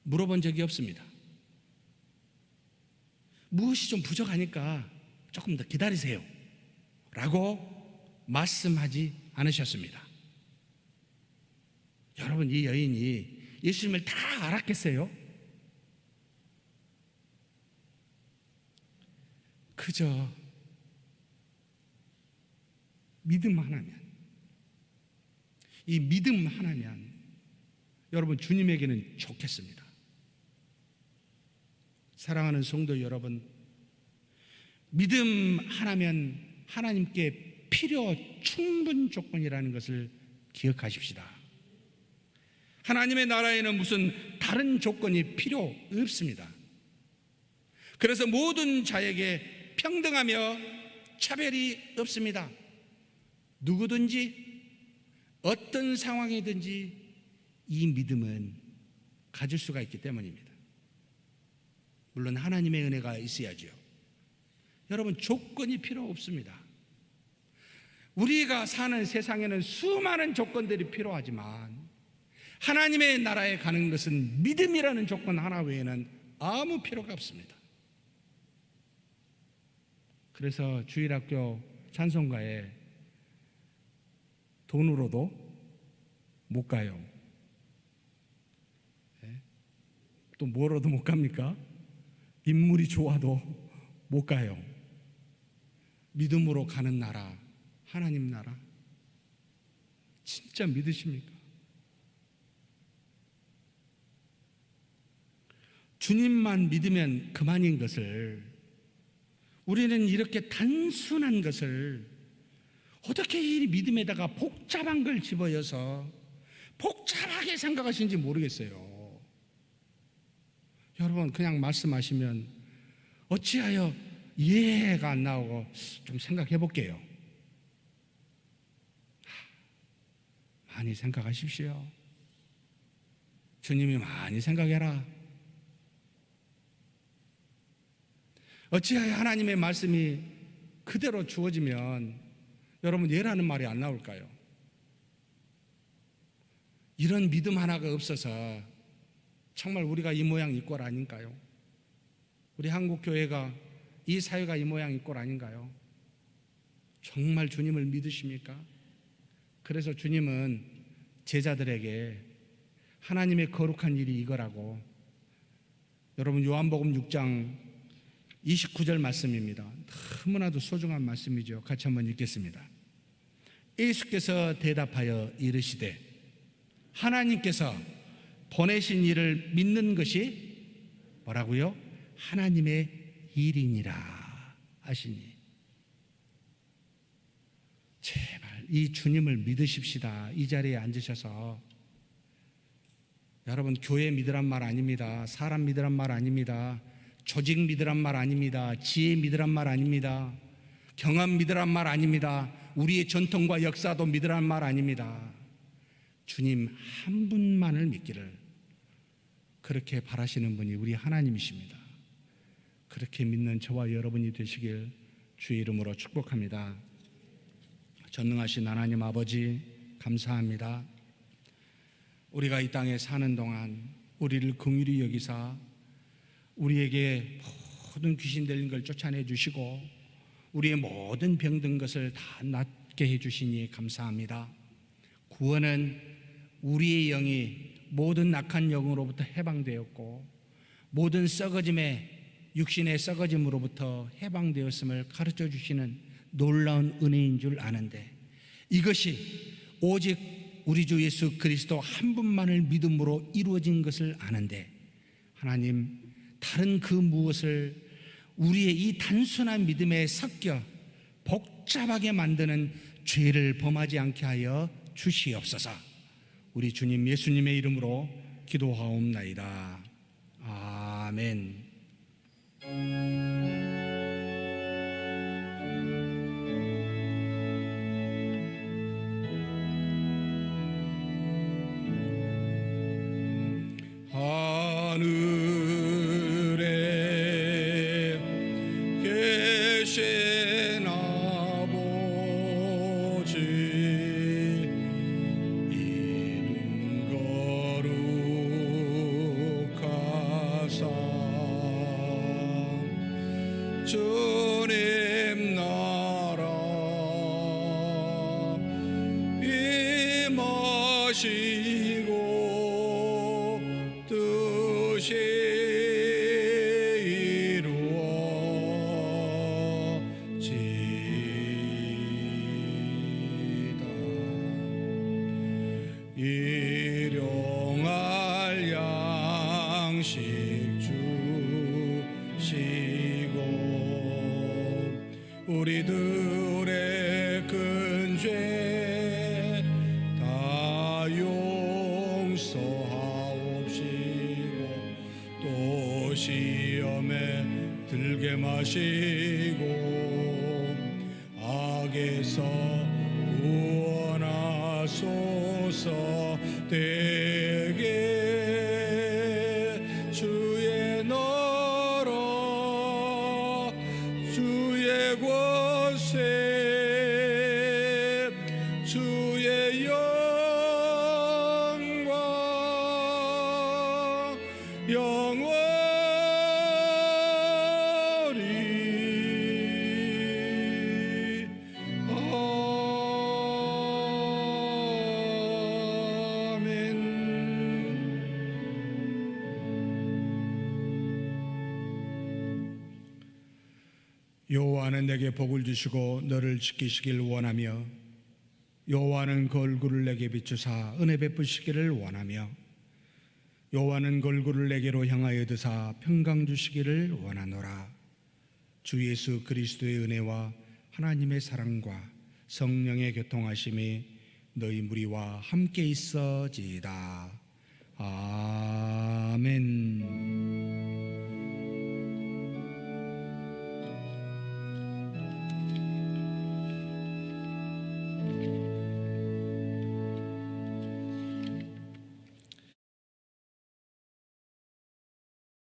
물어본 적이 없습니다. 무엇이 좀 부족하니까 조금 더 기다리세요 라고 말씀하지 않으셨습니다. 여러분, 이 여인이 예수님을 다 알았겠어요? 그 그저 믿음 하나면, 이 믿음 하나면 여러분 주님에게는 좋겠습니다. 사랑하는 성도 여러분, 믿음 하나면 하나님께 필요 충분 조건이라는 것을 기억하십시다. 하나님의 나라에는 무슨 다른 조건이 필요 없습니다. 그래서 모든 자에게 평등하며 차별이 없습니다. 누구든지 어떤 상황이든지 이 믿음은 가질 수가 있기 때문입니다. 물론 하나님의 은혜가 있어야죠. 여러분, 조건이 필요 없습니다. 우리가 사는 세상에는 수많은 조건들이 필요하지만 하나님의 나라에 가는 것은 믿음이라는 조건 하나 외에는 아무 필요가 없습니다. 그래서 주일학교 찬송가에 돈으로도 못 가요. 또 뭐로도 못 갑니까? 인물이 좋아도 못 가요. 믿음으로 가는 나라, 하나님 나라. 진짜 믿으십니까? 주님만 믿으면 그만인 것을, 우리는 이렇게 단순한 것을 어떻게 이 믿음에다가 복잡한 걸 집어여서 복잡하게 생각하시는지 모르겠어요. 여러분, 그냥 말씀하시면 어찌하여 이해가 안 나오고 좀 생각해 볼게요. 많이 생각하십시오. 주님이 많이 생각해라. 어찌하여 하나님의 말씀이 그대로 주어지면 여러분 예라는 말이 안 나올까요? 이런 믿음 하나가 없어서 정말 우리가 이 모양 이 꼴 아닌가요? 우리 한국교회가, 이 사회가 이 모양 이 꼴 아닌가요? 정말 주님을 믿으십니까? 그래서 주님은 제자들에게 하나님의 거룩한 일이 이거라고, 여러분 요한복음 6장 29절 말씀입니다. 너무나도 소중한 말씀이죠. 같이 한번 읽겠습니다. 예수께서 대답하여 이르시되 하나님께서 보내신 이를 믿는 것이 뭐라고요? 하나님의 일이니라 하시니. 제발 이 주님을 믿으십시다. 이 자리에 앉으셔서. 여러분, 교회 믿으란 말 아닙니다. 사람 믿으란 말 아닙니다. 조직 믿으란 말 아닙니다. 지혜 믿으란 말 아닙니다. 경험 믿으란 말 아닙니다. 우리의 전통과 역사도 믿으란 말 아닙니다. 주님 한 분만을 믿기를 그렇게 바라시는 분이 우리 하나님이십니다. 그렇게 믿는 저와 여러분이 되시길 주의 이름으로 축복합니다. 전능하신 하나님 아버지, 감사합니다. 우리가 이 땅에 사는 동안 우리를 긍휼히 여기사 우리에게 모든 귀신 들린 걸 쫓아내 주시고 우리의 모든 병든 것을 다 낫게 해 주시니 감사합니다. 구원은 우리의 영이 모든 악한 영으로부터 해방되었고 모든 썩어짐의 육신의 썩어짐으로부터 해방되었음을 가르쳐 주시는 놀라운 은혜인 줄 아는데, 이것이 오직 우리 주 예수 그리스도 한 분만을 믿음으로 이루어진 것을 아는데, 하나님 다른 그 무엇을 우리의 이 단순한 믿음에 섞여 복잡하게 만드는 죄를 범하지 않게 하여 주시옵소서. 우리 주님 예수님의 이름으로 기도하옵나이다. 아멘. 하늘에 계신 아버지, 이름 거룩하사 우리들의 근죄 다 용서하옵시고 또 시험에 들게 마시고 악에서 구원하소서. 되게 주의 나라 주의 권세 주의 영광 영원히 여호와는 내게 복을 주시고 너를 지키시길 원하며 여호와는 그 얼굴을 내게 비추사 은혜 베푸시기를 원하며 여호와는 그 얼굴을 내게로 향하여 드사 평강 주시기를 원하노라. 주 예수 그리스도의 은혜와 하나님의 사랑과 성령의 교통하심이 너희 무리와 함께 있어지이다. 아멘.